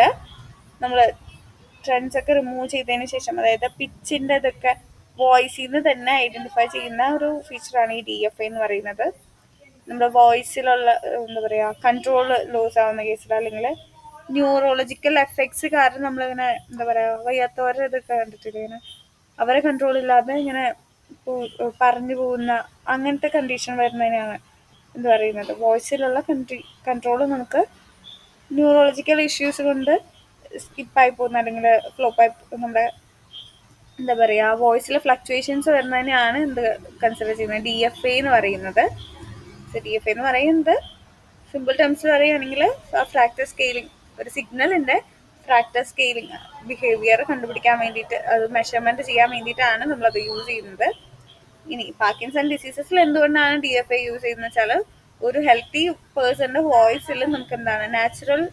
നമ്മൾ ട്രെൻഡ്സ് ഒക്കെ റിമൂവ് ചെയ്തതിന് ശേഷം, അതായത് പിച്ചിൻ്റെ ഇതൊക്കെ വോയിസിൽ നിന്ന് തന്നെ ഐഡൻറ്റിഫൈ ചെയ്യുന്ന ഒരു ഫീച്ചറാണ് ഈ DFA എന്ന് പറയുന്നത്. നമ്മുടെ വോയിസിലുള്ള എന്താ പറയുക കൺട്രോൾ ലോസ് ആവുന്ന കേസിൽ അല്ലെങ്കിൽ ന്യൂറോളജിക്കൽ എഫക്ട്സ് കാരണം നമ്മളിങ്ങനെ എന്താ പറയുക വയ്യാത്തവരെ ഇതൊക്കെ കണ്ടിട്ടില്ല, ഇങ്ങനെ അവരെ കൺട്രോൾ ഇല്ലാതെ ഇങ്ങനെ പറഞ്ഞു പോകുന്ന അങ്ങനത്തെ കണ്ടീഷൻ വരുന്നതിനാണ് എന്താ പറയുന്നത് വോയിസിലുള്ള കൺട്രോൾ നമുക്ക് ന്യൂറോളജിക്കൽ ഇഷ്യൂസ് കൊണ്ട് സ്കിപ്പായി പോകുന്ന അല്ലെങ്കിൽ ഫ്ലോപ്പായി നമ്മുടെ എന്താ പറയുക വോയിസിൽ ഫ്ലക്ച്വേഷൻസ് വരുന്നതിനെയാണ് എന്ത് കൺസിഡർ ചെയ്യുന്നത് DFA എന്ന് പറയുന്നത്. DFA എന്ന് പറയുന്നത് സിമ്പിൾ ടേംസിൽ പറയുകയാണെങ്കിൽ ഫ്രാക്ടർ സ്കെയിലിംഗ്, ഒരു സിഗ്നലിൻ്റെ ഫ്രാക്ടർ സ്കെയിലിംഗ് ബിഹേവിയർ കണ്ടുപിടിക്കാൻ വേണ്ടിയിട്ട്, അത് മെഷർമെൻറ്റ് ചെയ്യാൻ വേണ്ടിയിട്ടാണ് നമ്മളത് യൂസ് ചെയ്യുന്നത്. ഇനി പാർക്കിൻസൺ ഡിസീസസിൽ എന്തുകൊണ്ടാണ് DFA യൂസ് ചെയ്യുന്നത് വെച്ചാൽ, ഒരു ഹെൽത്തി പേഴ്സണിൻ്റെ വോയിസിൽ നമുക്ക് എന്താണ് നാച്ചുറൽ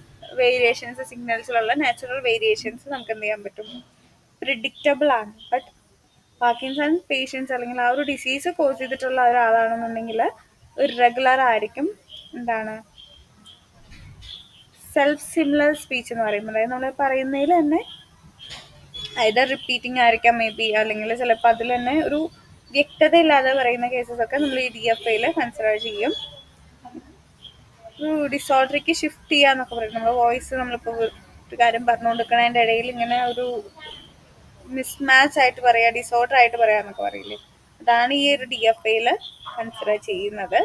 വേരിയേഷൻസ്, സിഗ്നൽസിലുള്ള നാച്ചുറൽ വേരിയേഷൻസ് നമുക്ക് എന്ത് ചെയ്യാൻ പറ്റും, പ്രിഡിക്റ്റബിൾ ആണ്. ബട്ട് പാർക്കിൻസൺ പേഷ്യൻസ് അല്ലെങ്കിൽ ആ ഒരു ഡിസീസ് കോസ് ചെയ്തിട്ടുള്ള ഒരാളാണെന്നുണ്ടെങ്കിൽ ഇറഗുലർ ആയിരിക്കും. എന്താണ് സെൽഫ് സിമിലർ സ്പീച്ച് എന്ന് പറയും. അതായത് നമ്മൾ പറയുന്നതിൽ തന്നെ ഐദർ റിപ്പീറ്റിംഗ് ആയിരിക്കാം മേ ബി, അല്ലെങ്കിൽ ചിലപ്പോൾ അതിൽ തന്നെ ഒരു വ്യക്തത ഇല്ലാതെ പറയുന്ന കേസസ് ഒക്കെ നമ്മൾ ഈ DFAയിൽ കൺസിഡർ ചെയ്യും. ഒരു ഡിസോർഡറിക്ക് ഷിഫ്റ്റ് ചെയ്യാന്നൊക്കെ പറയും. നമ്മുടെ വോയിസ് നമ്മളിപ്പോൾ ഒരു കാര്യം പറഞ്ഞുകൊണ്ടിരിക്കണതിൻ്റെ ഇടയിൽ ഇങ്ങനെ ഒരു മിസ്മാച്ച് ആയിട്ട് പറയുക, ഡിസോർഡർ ആയിട്ട് പറയാന്നൊക്കെ പറയില്ലേ, അതാണ് ഈ ഒരു DFAയിൽ കൺസിഡർ ചെയ്യുന്നത്.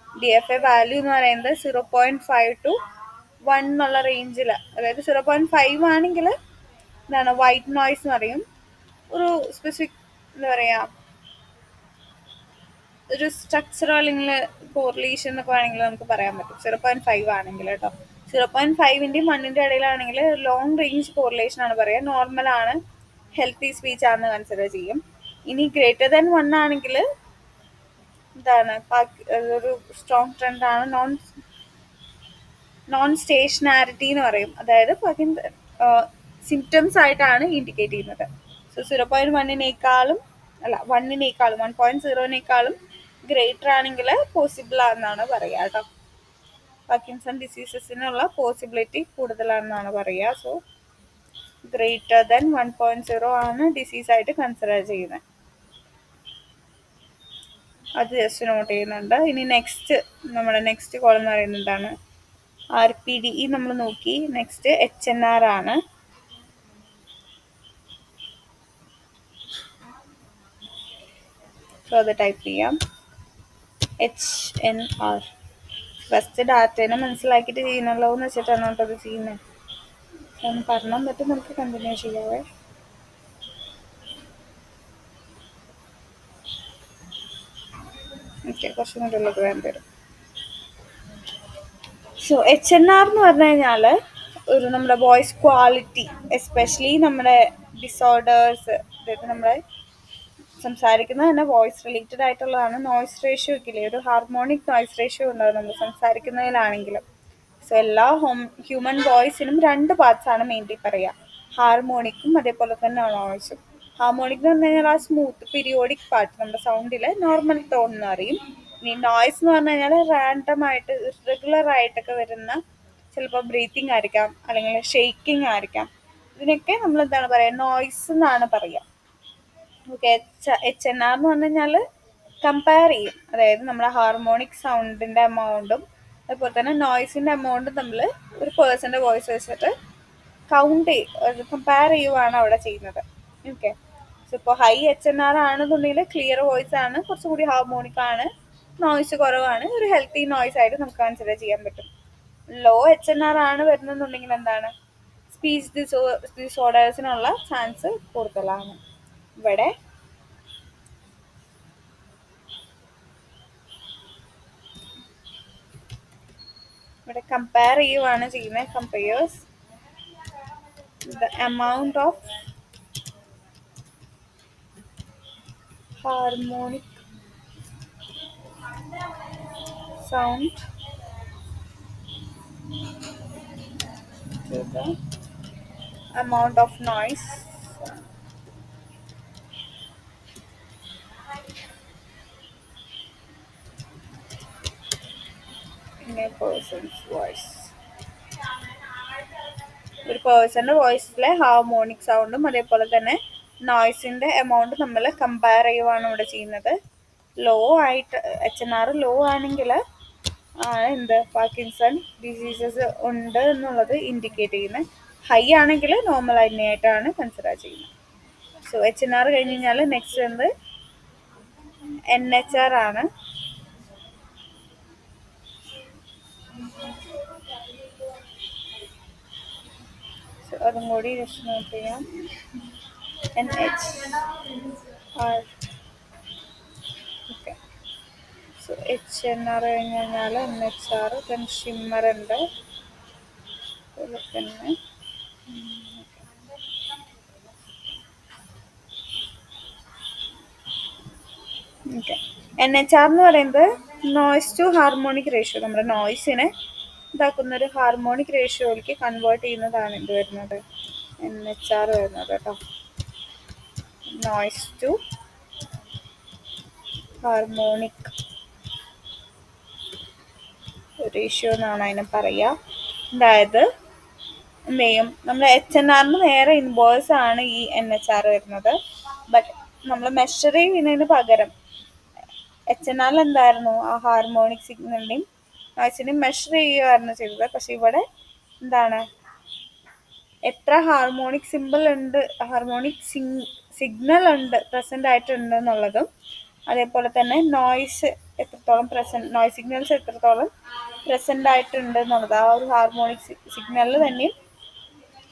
DFA വാല്യൂ എന്ന് പറയുന്നത് 0.5 to 1 എന്നുള്ള റേഞ്ചിൽ, അതായത് 0.5 ആണെങ്കിൽ എന്താണ് വൈറ്റ് നോയ്സ് എന്ന് പറയും. ഒരു സ്പെസിഫിക് എന്താ പറയുക ഒരു സ്ട്രക്ചറോ അല്ലെങ്കിൽ കോറിലേഷൻ എന്നൊക്കെ വേണമെങ്കിൽ നമുക്ക് പറയാൻ പറ്റും. 0.5 ആണെങ്കിൽ കേട്ടോ, 0.5ൻ്റെയും 1ൻ്റെ ഇടയിലാണെങ്കിൽ ലോങ് റേഞ്ച് കോറിലേഷൻ ആണ് പറയുക, നോർമലാണ്, ഹെൽത്തി സ്പീച്ച് ആണെന്ന് കൺസിഡർ ചെയ്യും. ഇനി ഗ്രേറ്റർ ദാൻ 1 ആണെങ്കിൽ എന്താണ് ഒരു സ്ട്രോങ് ട്രെൻഡ് ആണ്, നോൺ സ്റ്റേഷനാരിറ്റി എന്ന് പറയും. അതായത് സിംറ്റംസ് ആയിട്ടാണ് ഇൻഡിക്കേറ്റ് ചെയ്യുന്നത്. സോ 0.1-നേക്കാളും അല്ല 1-നേക്കാളും 1.0-നേക്കാളും ഗ്രേറ്റർ ആണെങ്കിൽ പോസിബിൾ ആണെന്നാണ് പറയുക കേട്ടോ. പാർക്കിൻസൺ ഡിസീസസിനുള്ള പോസിബിലിറ്റി കൂടുതലാണെന്നാണ് പറയുക. സോ ഗ്രേറ്റർ ദാൻ 1.0 ആണ് ഡിസീസായിട്ട് കൺസിഡർ ചെയ്യുന്നത്. അത് ജസ്റ്റ് നോട്ട് ചെയ്യുന്നുണ്ട്. ഇനി നമ്മുടെ നെക്സ്റ്റ് കോളം എന്ന് പറയുന്നത് എന്താണ്, RPDE നമ്മൾ നോക്കി. നെക്സ്റ്റ് HNR ആണ്. സോ അത് ടൈപ്പ് ചെയ്യാം, HNR. ഫസ്റ്റ് ഡാറ്റേനെ മനസ്സിലാക്കിയിട്ട് ചെയ്യുന്നല്ലോ എന്ന് വെച്ചിട്ടാണ് കേട്ടോ അത് ചെയ്യുന്നത്. ഒന്ന് പറഞ്ഞാൽ പറ്റും, നമുക്ക് കണ്ടിന്യൂ ചെയ്യാവേ. ഓക്കെ, കുറച്ചും കൂടി ഉള്ളത് വേണ്ടി വരും. സോ HNR എന്ന് പറഞ്ഞു കഴിഞ്ഞാൽ ഒരു നമ്മുടെ വോയിസ് ക്വാളിറ്റി, എസ്പെഷ്യലി നമ്മുടെ ഡിസോർഡേഴ്സ്, അതായത് നമ്മുടെ സംസാരിക്കുന്നത് തന്നെ വോയിസ് റിലേറ്റഡ് ആയിട്ടുള്ളതാണ്. നോയ്സ് റേഷ്യോ ഒക്കെ ഇല്ലേ, ഒരു ഹാർമോണിക് നോയ്സ് റേഷ്യോ ഉണ്ടാവും നമ്മൾ സംസാരിക്കുന്നതിലാണെങ്കിലും. സോ എല്ലാ ഹ്യൂമൻ വോയിസിനും 2 പാർട്സ് ആണ് മെയിൻലി പറയുക, ഹാർമോണിക്കും അതേപോലെ തന്നെ നോയ്സും. ഹാർമോണിക് എന്ന് പറഞ്ഞു കഴിഞ്ഞാൽ ആ സ്മൂത്ത് പീരിയോഡിക് പാർട്ട്, നമ്മുടെ സൗണ്ടിൽ നോർമൽ ടോൺ എന്ന് പറയും. ഇനി നോയ്സ് എന്ന് പറഞ്ഞു കഴിഞ്ഞാൽ റാൻഡം ആയിട്ട് ഇറഗുലർ ആയിട്ടൊക്കെ വരുന്ന, ചിലപ്പോൾ ബ്രീത്തിങ് ആയിരിക്കാം അല്ലെങ്കിൽ ഷെയ്ക്കിങ് ആയിരിക്കാം. ഇതിനൊക്കെ നമ്മൾ എന്താണ് പറയുക, നോയ്സ് എന്നാണ് പറയുക. ഓക്കെ, HNR എന്ന് പറഞ്ഞു കഴിഞ്ഞാൽ കമ്പയർ ചെയ്യും, അതായത് നമ്മുടെ ഹാർമോണിക് സൗണ്ടിൻ്റെ എമൗണ്ടും അതുപോലെ തന്നെ നോയ്സിൻ്റെ എമൗണ്ടും തമ്മിൽ ഒരു പേഴ്സൻ്റെ വോയിസ് വെച്ചിട്ട് കമ്പയർ ചെയ്യുവാണ് അവിടെ ചെയ്യുന്നത്. ഓക്കെ, സോ ഇപ്പോൾ ഹൈ HNR ആണെന്നുണ്ടെങ്കിൽ ക്ലിയർ വോയിസ് ആണ്, കുറച്ചും കൂടി ഹാർമോണിക് ആണ്, നോയ്സ് കുറവാണ്, ഒരു ഹെൽത്തി നോയ്സ് ആയിട്ട് നമുക്ക് കൺസിഡർ ചെയ്യാൻ പറ്റും. ലോ HNR ആണ് വരുന്നതെന്നുണ്ടെങ്കിൽ എന്താണ്, സ്പീച്ച് ഡിസോർഡേഴ്സിനുള്ള ചാൻസ് കൂടുതലാണ്. ഇവിടെ കമ്പയർ ചെയ്യുവാണ് ചെയ്യുന്നത്. Compares the amount of harmonic sound to the amount of noise person's voice, ഒരു പേഴ്സന്റെ വോയിസിലെ ഹാർമോണിക് സൗണ്ടും അതേപോലെ തന്നെ നോയ്സിന്റെ എമൗണ്ട് നമ്മൾ കമ്പയർ ചെയ്യുവാണ് ഇവിടെ ചെയ്യുന്നത്. ലോ ആയിട്ട് HNR ലോ ആണെങ്കിൽ ആണ് എന്ത് പാർക്കിൻസൺ ഡിസീസസ് ഉണ്ട് എന്നുള്ളത് ഇൻഡിക്കേറ്റ് ചെയ്യുന്നത്. ഹൈ ആണെങ്കിൽ നോർമൽ തന്നെയായിട്ടാണ് കൺസിഡർ ചെയ്യുന്നത്. സോ HNR കഴിഞ്ഞ് കഴിഞ്ഞാൽ നെക്സ്റ്റ് എന്ത് NHR ആണ്. അതും കൂടി ജസ്റ്റ് നോട്ട് ചെയ്യാം. NHR. ഓക്കെ, സോ HNR കഴിഞ്ഞ് കഴിഞ്ഞാൽ NHR, then ഷിമ്മർ ഉണ്ട്. അതുപോലെ തന്നെ ഓക്കെ, NHR എന്ന് പറയുന്നത് നോയ്സ് ടു ഹാർമോണിക് റേഷ്യോ. നമ്മുടെ നോയ്സിനെ ഇതാക്കുന്ന ഒരു ഹാർമോണിക് റേഷ്യോയിലേക്ക് കൺവേർട്ട് ചെയ്യുന്നതാണ് എന്ത് വരുന്നത് NHR വരുന്നത് കേട്ടോ. നോയ്സ് ടു ഹാർമോണിക് റേഷ്യോ എന്നാണ് അതിനെ പറയുക. അതായത് എന്ത് ചെയ്യും, നമ്മൾ HNRന് നേരെ ഇൻവേഴ്സ് ആണ് ഈ NHR വരുന്നത്. ബട്ട് നമ്മൾ മെഷർ ചെയ്യുന്നതിന് പകരം HNR എന്തായിരുന്നു, ആ ഹാർമോണിക് സിഗ്നലിനെയും നോയ്സിനെയും മെഷർ ചെയ്യുകയായിരുന്നു ചെയ്തത്. പക്ഷെ ഇവിടെ എന്താണ്, എത്ര ഹാർമോണിക് സിമ്പിൾ ഉണ്ട്, ഹാർമോണിക് സിഗ്നൽ ഉണ്ട് പ്രസന്റ് ആയിട്ടുണ്ട് എന്നുള്ളതും അതേപോലെ തന്നെ നോയ്സ് എത്രത്തോളം നോയ്സ് സിഗ്നൽസ് എത്രത്തോളം പ്രസന്റ് ആയിട്ടുണ്ട് എന്നുള്ളത് ആ ഒരു ഹാർമോണിക് സിഗ്നലിൽ തന്നെയും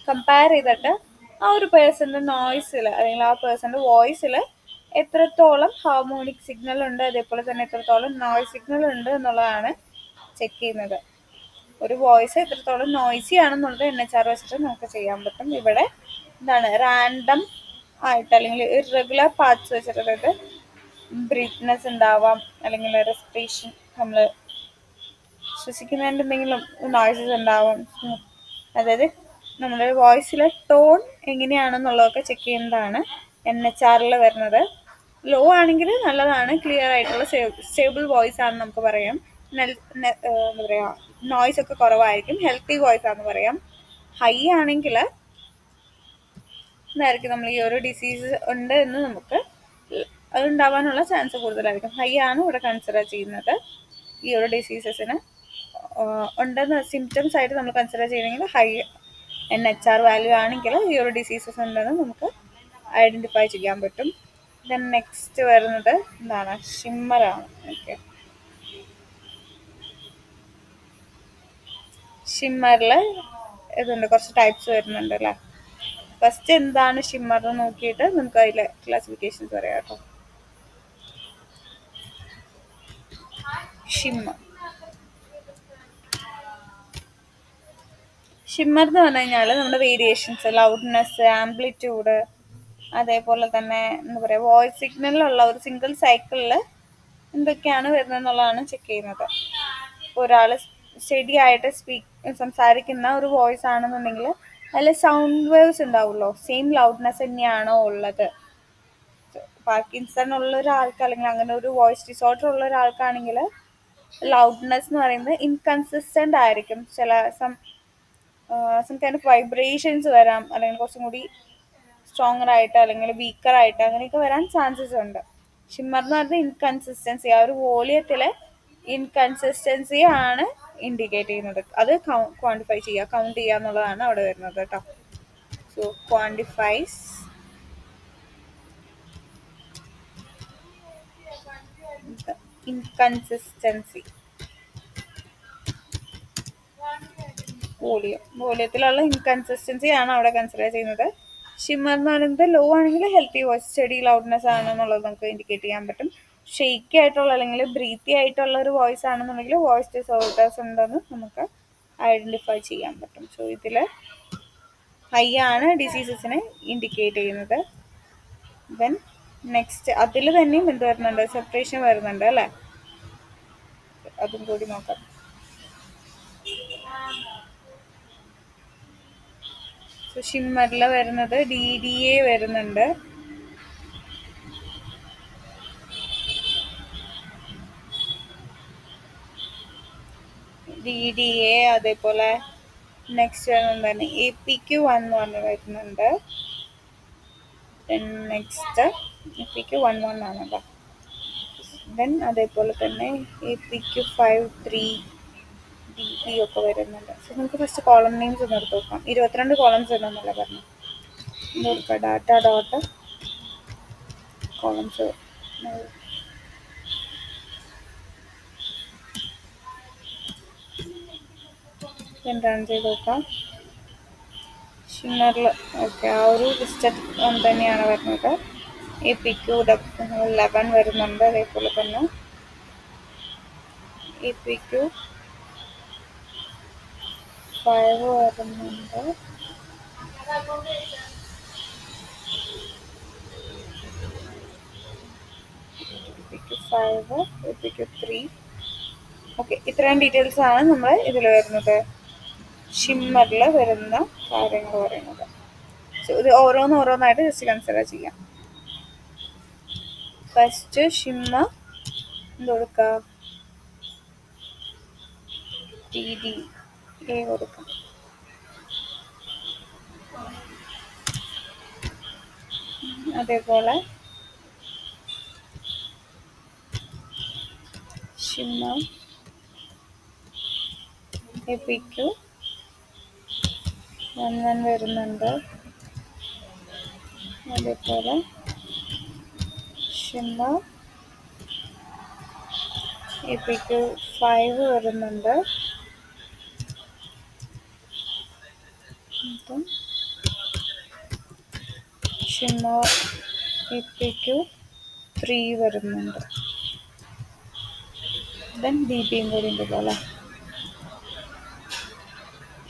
കമ്പയർ ചെയ്തിട്ട് ആ ഒരു പേഴ്സന്റെ നോയ്സിൽ അല്ലെങ്കിൽ ആ പേഴ്സന്റെ വോയിസിൽ എത്രത്തോളം ഹാർമോണിക് സിഗ്നൽ ഉണ്ട് അതേപോലെ തന്നെ എത്രത്തോളം നോയ്സ് സിഗ്നൽ ഉണ്ട് എന്നുള്ളതാണ് ചെക്ക് ചെയ്യുന്നത്. ഒരു വോയിസ് എത്രത്തോളം നോയ്സി ആണെന്നുള്ളത് NHR വെച്ചിട്ട് നമുക്ക് ചെയ്യാൻ പറ്റും. ഇവിടെ എന്താണ് റാൻഡം ആയിട്ട് അല്ലെങ്കിൽ ഇറഗുലർ പാർട്സ് വെച്ചിട്ട്, അതായത് ബ്രീത്ത്നെസ് ഉണ്ടാവാം അല്ലെങ്കിൽ റെസ്പിറേഷൻ, നമ്മൾ ശ്വസിക്കുന്നതിൻ്റെ എന്തെങ്കിലും നോയ്സസ് ഉണ്ടാവാം. അതായത് നമ്മുടെ വോയിസിലെ ടോൺ എങ്ങനെയാണെന്നുള്ളതൊക്കെ ചെക്ക് ചെയ്യുന്നതാണ് NHRൽ വരുന്നത്. ലോ ആണെങ്കിൽ നല്ലതാണ്, ക്ലിയർ ആയിട്ടുള്ള സ്റ്റേബിൾ വോയിസ് ആണെന്ന് നമുക്ക് പറയാം. എന്താ പറയുക, നോയ്സ് ഒക്കെ കുറവായിരിക്കും, ഹെൽത്തി വോയിസ് ആണെന്ന് പറയാം. ഹൈ ആണെങ്കിൽ എന്തായിരിക്കും, നമ്മൾ ഈ ഒരു ഡിസീസ് ഉണ്ട് എന്ന് നമുക്ക് അതുണ്ടാവാനുള്ള ചാൻസ് കൂടുതലായിരിക്കും. ഹൈ ആണ് ഇവിടെ കൺസിഡർ ചെയ്യുന്നത്. ഈ ഒരു ഡിസീസസിന് ഉണ്ടെന്ന് സിംറ്റംസ് ആയിട്ട് നമ്മൾ കൺസിഡർ ചെയ്യണമെങ്കിൽ ഹൈ NHR വാല്യൂ ആണെങ്കിൽ ഈ ഒരു ഡിസീസസ് ഉണ്ടെന്ന് നമുക്ക് ഐഡൻറ്റിഫൈ ചെയ്യാൻ പറ്റും. ദെൻ നെക്സ്റ്റ് വരുന്നത് എന്താണ്, ഷിമ്മറാണ്. ഓക്കെ, ഷിമ്മറിൽ ഇതുണ്ട്, കുറച്ച് ടൈപ്സ് വരുന്നുണ്ട് അല്ലേ. ഫസ്റ്റ് എന്താണ് ഷിമ്മർ എന്ന് നോക്കിയിട്ട് നമുക്ക് അതിലെ ക്ലാസിഫിക്കേഷൻസ് പറയാം കേട്ടോ. ഷിമ്മർ എന്ന് പറഞ്ഞു കഴിഞ്ഞാൽ നമ്മുടെ വേരിയേഷൻസ്, ലൗഡ്നെസ്, ആംപ്ലിറ്റ്യൂഡ്, അതേപോലെ തന്നെ എന്താ പറയുക, വോയിസ് സിഗ്നലിലുള്ള ഒരു സിംഗിൾ സൈക്കിളിൽ എന്തൊക്കെയാണ് വരുന്നത് എന്നുള്ളതാണ് ചെക്ക് ചെയ്യുന്നത്. ഒരാൾ സ്റ്റഡി ആയിട്ട് സംസാരിക്കുന്ന ഒരു വോയിസ് ആണെന്നുണ്ടെങ്കിൽ അതിൽ സൗണ്ട് വേവ്സ് ഉണ്ടാവുമല്ലോ, സെയിം ലൗഡ്നെസ് തന്നെയാണോ ഉള്ളത്. പാർക്കിൻസൺ ഉള്ള ഒരാൾക്ക് അല്ലെങ്കിൽ അങ്ങനെ ഒരു വോയിസ് ഡിസോർഡർ ഉള്ള ഒരാൾക്കാണെങ്കിൽ ലൗഡ്നെസ് എന്ന് പറയുന്നത് ഇൻകൺസിസ്റ്റന്റ് ആയിരിക്കും. ചില സം കൈൻഡ് ഓഫ് വൈബ്രേഷൻസ് വരാം, അല്ലെങ്കിൽ കുറച്ചും കൂടി സ്ട്രോങ്ങർ ആയിട്ട് അല്ലെങ്കിൽ വീക്കർ ആയിട്ട് അങ്ങനെയൊക്കെ വരാൻ ചാൻസസ് ഉണ്ട്. ഷിമ്മർ എന്ന് പറയുന്നത് ഇൻകൺസിസ്റ്റൻസി, ആ ഒരു വോളിയത്തിലെ ഇൻകൺസിസ്റ്റൻസി ആണ് ഇൻഡിക്കേറ്റ് ചെയ്യുന്നത്. അത് ക്വാണ്ടിഫൈ ചെയ്യുക, കൗണ്ട് ചെയ്യുക എന്നുള്ളതാണ് അവിടെ വരുന്നത് കേട്ടോ. സോ ക്വാണ്ടിഫൈസ് ഇൻകൺസിസ്റ്റൻസി, വോളിയത്തിലുള്ള ഇൻകൺസിസ്റ്റൻസി ആണ് അവിടെ കൺസിഡർ ചെയ്യുന്നത്. ഷിമ്മർ എന്ന് പറയുന്നത് ലോ ആണെങ്കിൽ ഹെൽത്തി വോയിസ്, സ്റ്റഡി ലൗഡ്നെസ് ആണെന്നുള്ളത് നമുക്ക് ഇൻഡിക്കേറ്റ് ചെയ്യാൻ പറ്റും. ഷെയ്ക്കി ആയിട്ടുള്ള അല്ലെങ്കിൽ ബ്രീത്തി ആയിട്ടുള്ള ഒരു വോയിസ് ആണെന്നുണ്ടെങ്കിൽ വോയിസ് ഡിസോർഡേഴ്സ് ഉണ്ടെന്ന് നമുക്ക് ഐഡൻറ്റിഫൈ ചെയ്യാൻ പറ്റും. സോ ഇതിൽ ഹൈ ആണ് ഡിസീസസിനെ ഇൻഡിക്കേറ്റ് ചെയ്യുന്നത്. ദെൻ നെക്സ്റ്റ് അതിൽ തന്നെയും എന്ത് വരുന്നുണ്ട്, സെപ്പറേഷൻ വരുന്നുണ്ട് അല്ലേ, അതും കൂടി നോക്കാം. ഷിമ്മറിൽ വരുന്നത് DDA വരുന്നുണ്ട്. DDA, അതേപോലെ നെക്സ്റ്റ് വരുന്നത് APQ1 എന്ന് പറഞ്ഞ് വരുന്നുണ്ട്. നെക്സ്റ്റ് APQ11 ആണ് കേട്ടോ. ദെൻ അതേപോലെ തന്നെ APQ53 DP ഒക്കെ വരുന്നുണ്ട്. സോ നമുക്ക് ഫസ്റ്റ് കോളം നെയിംസ് ഒന്ന് എടുത്ത് നോക്കാം. 22 കോളംസ് ഉണ്ടെന്നല്ല പറഞ്ഞു. കൊടുക്കാം ഡാറ്റ ഡോട്ട് കോളംസ് റൺ ചെയ്ത് നോക്കാം. ഷിമ്മറിൽ ഓക്കെ, ആ ഒരു ലിസ്റ്റ് തന്നെയാണ് വരുന്നത്. APQ11 വരുന്നുണ്ട്. അതേപോലെ തന്നെ APQ5 വരുന്നുണ്ട്. APQ5, APQ3. ഓക്കെ, ഇത്രയും ഡീറ്റെയിൽസ് ആണ് നമ്മൾ ഇതിൽ വരുന്നത്, ഷിമ്മറിൽ വരുന്ന കാര്യങ്ങൾ പറയുന്നത്. സോ ഇത് ഓരോന്നായിട്ട് ജസ്റ്റ് കൺസിഡർ ചെയ്യാം. ഫസ്റ്റ് ഷിമ്മർ എന്ത് കൊടുക്കുക, DDA കൊടുക്കാം. അതേപോലെ ഷിമ്മർ APQ11 വരുന്നുണ്ട്. അതേപോലെ ഷിമ്മർ APQ5 വരുന്നുണ്ട്. ഷിമ്മർ APQ3 വരുന്നുണ്ട്. ദെൻ DPയും കൂടി ഉണ്ടല്ലോ അല്ലേ.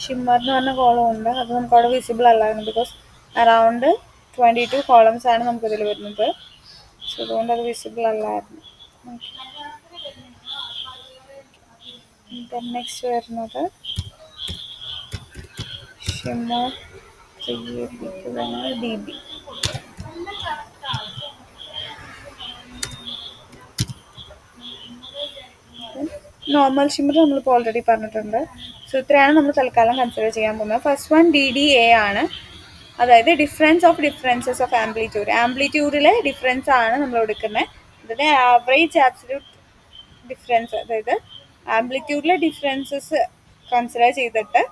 ഷിമ്മർ എന്ന് പറഞ്ഞ കോളം ഉണ്ട്, അത് നമുക്ക് അവിടെ വിസിബിൾ അല്ലായിരുന്നു ബിക്കോസ് അറൗണ്ട് 22 കോളംസ് ആണ് നമുക്കിതിൽ വരുന്നത്. സോ അതുകൊണ്ട് അത് വിസിബിൾ അല്ലായിരുന്നു. നെക്സ്റ്റ് വരുന്നത് ഷിമ്മർ DB. നോർമൽ ഷിമ്മർ നമ്മളിപ്പോൾ ഓൾറെഡി പറഞ്ഞിട്ടുണ്ട്. സോ ഇത്രയാണ് നമ്മൾ തൽക്കാലം കൺസിഡർ ചെയ്യാൻ പോകുന്നത്. ഫസ്റ്റ് വൺ DDA ആണ്, അതായത് difference of differences of amplitude. ആംപ്ലിറ്റ്യൂഡിലെ ഡിഫറൻസ് ആണ് നമ്മൾ എടുക്കുന്നത്. അതായത് ആവറേജ് ആബ്സല്യൂട്ട് ഡിഫറൻസ്, അതായത് ആംപ്ലിറ്റ്യൂഡിലെ ഡിഫറൻസസ് കൺസിഡർ ചെയ്തിട്ട്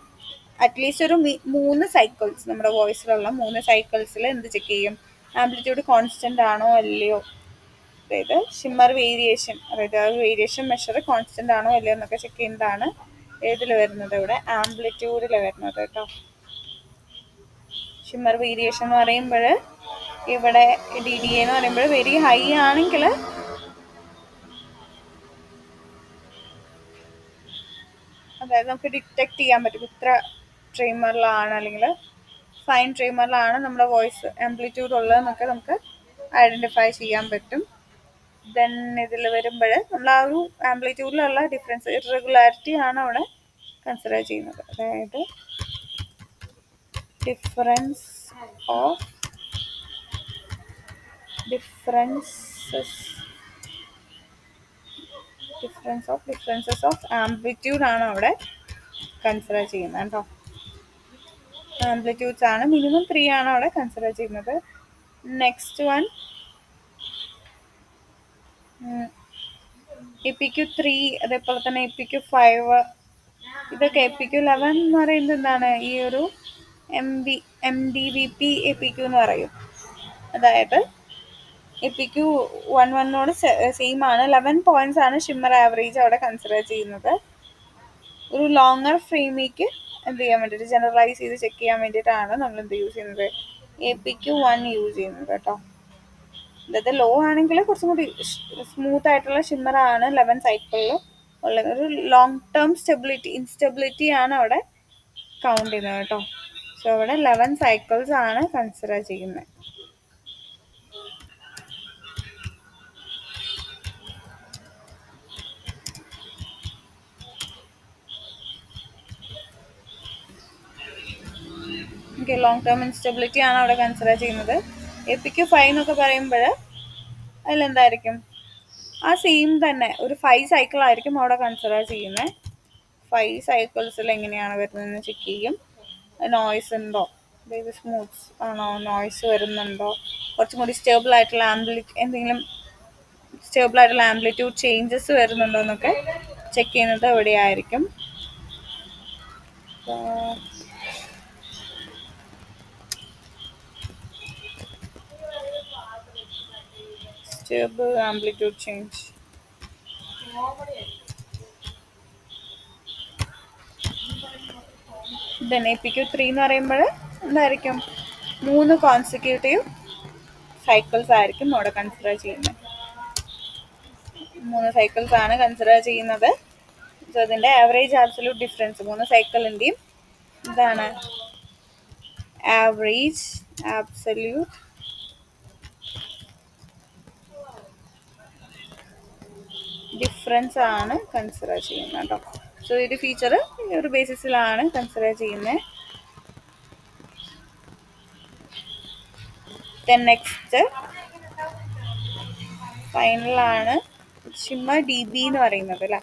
അറ്റ്ലീസ്റ്റ് ഒരു 3 സൈക്കിൾസ്, നമ്മുടെ വോയിസിലുള്ള 3 സൈക്കിൾസിൽ എന്ത് ചെക്ക് ചെയ്യും, ആംപ്ലിറ്റ്യൂഡ് കോൺസ്റ്റന്റ് ആണോ അല്ലയോ, അതായത് ഷിമ്മർ വേരിയേഷൻ, അതായത് ആ വേരിയേഷൻ മെഷർ കോൺസ്റ്റന്റ് ആണോ അല്ലയോ എന്നൊക്കെ ചെക്ക് ചെയ്യുന്നതാണ് ഏതിൽ വരുന്നത്, ഇവിടെ ആംപ്ലിറ്റ്യൂഡിൽ വരുന്നത് കേട്ടോ. ഷിമ്മർ വേരിയേഷൻ എന്ന് പറയുമ്പോൾ ഇവിടെ DDA എന്ന് പറയുമ്പോൾ വെരി ഹൈ ആണെങ്കിൽ അതായത് നമുക്ക് ഡിറ്റക്ട് ചെയ്യാൻ പറ്റും ഇത്ര ട്രിമ്മറിലാണ് അല്ലെങ്കിൽ ഫൈൻ ട്രിമ്മറിലാണ് നമ്മുടെ വോയിസ് ആംപ്ലിറ്റ്യൂഡ് ഉള്ളതെന്നൊക്കെ നമുക്ക് ഐഡൻറ്റിഫൈ ചെയ്യാൻ പറ്റും. ദെൻ ഇതിൽ വരുമ്പോൾ നമ്മൾ ആ ഒരു ആംപ്ലിറ്റ്യൂഡിലുള്ള ഡിഫറൻസ്, ഇറഗുലാരിറ്റി ആണ് അവിടെ കൺസിഡർ ചെയ്യുന്നത്. അതായത് difference of differences of amplitude ആണ് അവിടെ കൺസിഡർ ചെയ്യുന്നത് കേട്ടോ. ആംപ്ലിറ്റ്യൂഡ്സ് ആണ് മിനിമം 3 ആണ് അവിടെ കൺസിഡർ ചെയ്യുന്നത്. നെക്സ്റ്റ് വൺ APQ3, അതേപോലെ തന്നെ APQ5, ഇതൊക്കെ APQ11 എന്ന് പറയുന്നത് എന്താണ്, ഈ ഒരു MDVP APQ എന്ന് പറയും. അതായത് APQ11നോട് സെയിം ആണ്. 11 പോയിന്റ്സ് ആണ് ഷിമ്മർ ആവറേജ് അവിടെ കൺസിഡർ ചെയ്യുന്നത്. ഒരു ലോങ്ങർ ഫ്രെയിമിലേക്ക് എന്ത് ചെയ്യാൻ വേണ്ടിയിട്ട്, ജനറലൈസ് ചെയ്ത് ചെക്ക് ചെയ്യാൻ വേണ്ടിയിട്ടാണ് നമ്മൾ എന്ത് യൂസ് ചെയ്യുന്നത്, APQ1 യൂസ് ചെയ്യുന്നത് കേട്ടോ. അതായത് ലോ ആണെങ്കിൽ കുറച്ചും കൂടി സ്മൂത്ത് ആയിട്ടുള്ള ഷിമ്മർ ആണ് 11 സൈക്കിളിൽ ഉള്ളത്. ഒരു ലോങ് ടേം ഇൻസ്റ്റെബിലിറ്റി ആണ് അവിടെ കൗണ്ട് ചെയ്യുന്നത് കേട്ടോ. സോ അവിടെ 11 സൈക്കിൾസ് ആണ് കൺസിഡർ ചെയ്യുന്നത്. ഓക്കെ, ലോങ് ടേം ഇൻസ്റ്റെബിലിറ്റി ആണ് അവിടെ കൺസിഡർ ചെയ്യുന്നത്. APQ5 എന്നൊക്കെ പറയുമ്പോൾ അതിലെന്തായിരിക്കും, ആ സെയിം തന്നെ ഒരു 5 സൈക്കിൾ ആയിരിക്കും അവിടെ കൺസിഡർ ചെയ്യുന്നത്. 5 സൈക്കിൾസിൽ എങ്ങനെയാണ് വരുന്നതെന്ന് ചെക്ക് ചെയ്യും. നോയ്സ് ഉണ്ടോ, അതായത് സ്മൂത്ത് ആണോ, നോയ്സ് വരുന്നുണ്ടോ, കുറച്ചും കൂടി സ്റ്റേബിൾ ആയിട്ടുള്ള ആംപ്ലിറ്റ്യൂഡ് ചേഞ്ചസ് വരുന്നുണ്ടോ എന്നൊക്കെ ചെക്ക് ചെയ്യുന്നത് എവിടെയായിരിക്കും. Stable amplitude change. Then APQ3 എന്ന് പറയുമ്പോൾ എന്തായിരിക്കും, 3 കോൺസിക്യൂട്ടീവ് സൈക്കിൾസ് ആയിരിക്കും അവിടെ കൺസിഡർ ചെയ്യുന്നത്. 3 സൈക്കിൾസ് ആണ് കൺസിഡർ ചെയ്യുന്നത്. സോ ഇതിന്റെ ആവറേജ് ആബ്സല്യൂട്ട് ഡിഫറൻസ് 3 സൈക്കിളിന്റെയും ഇതാണ് ആവറേജ് ആബ്സല്യൂട്ട് ഡിഫറൻസ് ആണ് കൺസിഡർ ചെയ്യുന്നത് കേട്ടോ. സോ ഇത് ഫീച്ചർ ഈ ഒരു ബേസിസിലാണ് കൺസിഡർ ചെയ്യുന്നത്. ദെൻ നെക്സ്റ്റ് ഫൈനലാണ് ഷിമ്മർ DB എന്ന് പറയുന്നത് അല്ലേ.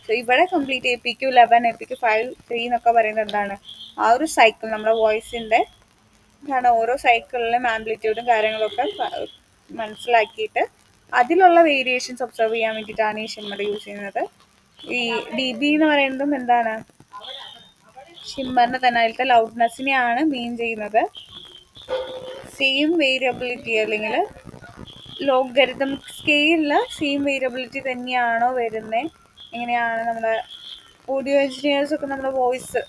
സോ ഇവിടെ കംപ്ലീറ്റ് APQ11 APQ5 3 എന്നൊക്കെ പറയുന്നത് എന്താണ്, ആ ഒരു സൈക്കിൾ നമ്മുടെ വോയിസിന്റെ എന്താണ് ഓരോ സൈക്കിളിലും ആംപ്ലിറ്റ്യൂഡും കാര്യങ്ങളൊക്കെ മനസ്സിലാക്കിയിട്ട് അതിലുള്ള വേരിയേഷൻസ് ഒബ്സർവ് ചെയ്യാൻ വേണ്ടിയിട്ടാണ് ഈ ഷിമ്മർ യൂസ് ചെയ്യുന്നത്. ഈ DB എന്ന് പറയുന്നതും എന്താണ്, ഷിമ്മറിന്റെ തന്നെ അതിലത്തെ ലൗഡ്നെസ്സിനെയാണ് മീൻ ചെയ്യുന്നത്. സെയിം വേരിയബിലിറ്റി അല്ലെങ്കിൽ ലോഗരിതമിക് സ്കെയിലില് സെയിം വേരിയബിലിറ്റി തന്നെയാണോ വരുന്നത്, എങ്ങനെയാണ് നമ്മുടെ ഓഡിയോ എഞ്ചിനീയേഴ്സ് ഒക്കെ നമ്മുടെ വോയിസ്